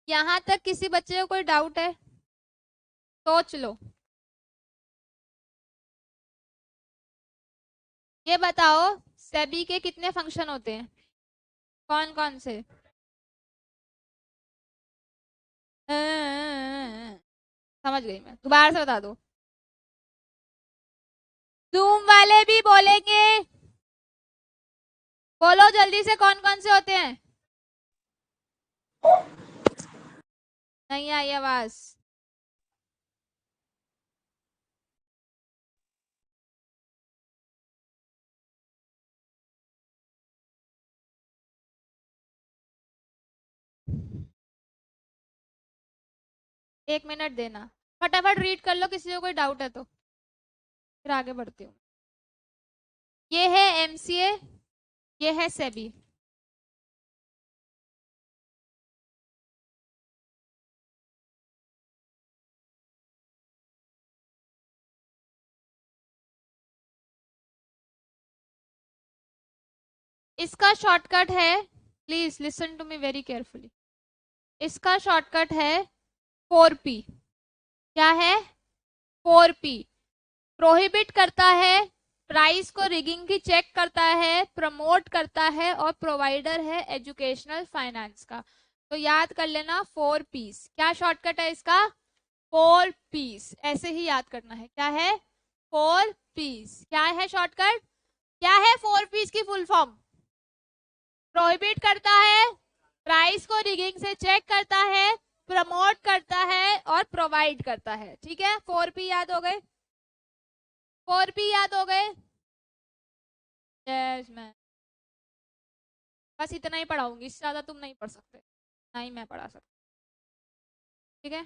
यहाँ तक किसी बच्चे को कोई डाउट है, सोच लो। ये बताओ सेबी के कितने फंक्शन होते हैं, कौन कौन से? समझ गई मैं, दोबारा से बता दो। जूम वाले भी बोलेंगे, बोलो जल्दी से कौन कौन से होते हैं। नहीं आई आवाज। एक मिनट देना, फटाफट रीड कर लो, किसी को कोई डाउट है तो फिर आगे बढ़ती हूँ। ये है एमसीए, ये है सेबी। इसका शॉर्टकट है, please listen to me very carefully, इसका शॉर्टकट है 4P। क्या है? 4P। प्रोहिबिट करता है, प्राइस को रिगिंग की चेक करता है, प्रमोट करता है और प्रोवाइडर है एजुकेशनल फाइनेंस का। तो याद कर लेना 4Ps। क्या शॉर्टकट है इसका? 4Ps। ऐसे ही याद करना है, क्या है? 4Ps। क्या है शॉर्टकट? क्या है 4Ps की फुल फॉर्म? प्रोहिबिट करता है, प्राइस को रिगिंग से चेक करता है, प्रमोट करता है और प्रोवाइड करता है। ठीक है, 4P याद हो गए? 4P याद हो गए? Yes ma'am. बस इतना ही पढ़ाऊंगी, इससे ज्यादा तुम नहीं पढ़ सकते, ना ही मैं पढ़ा सकती। ठीक है।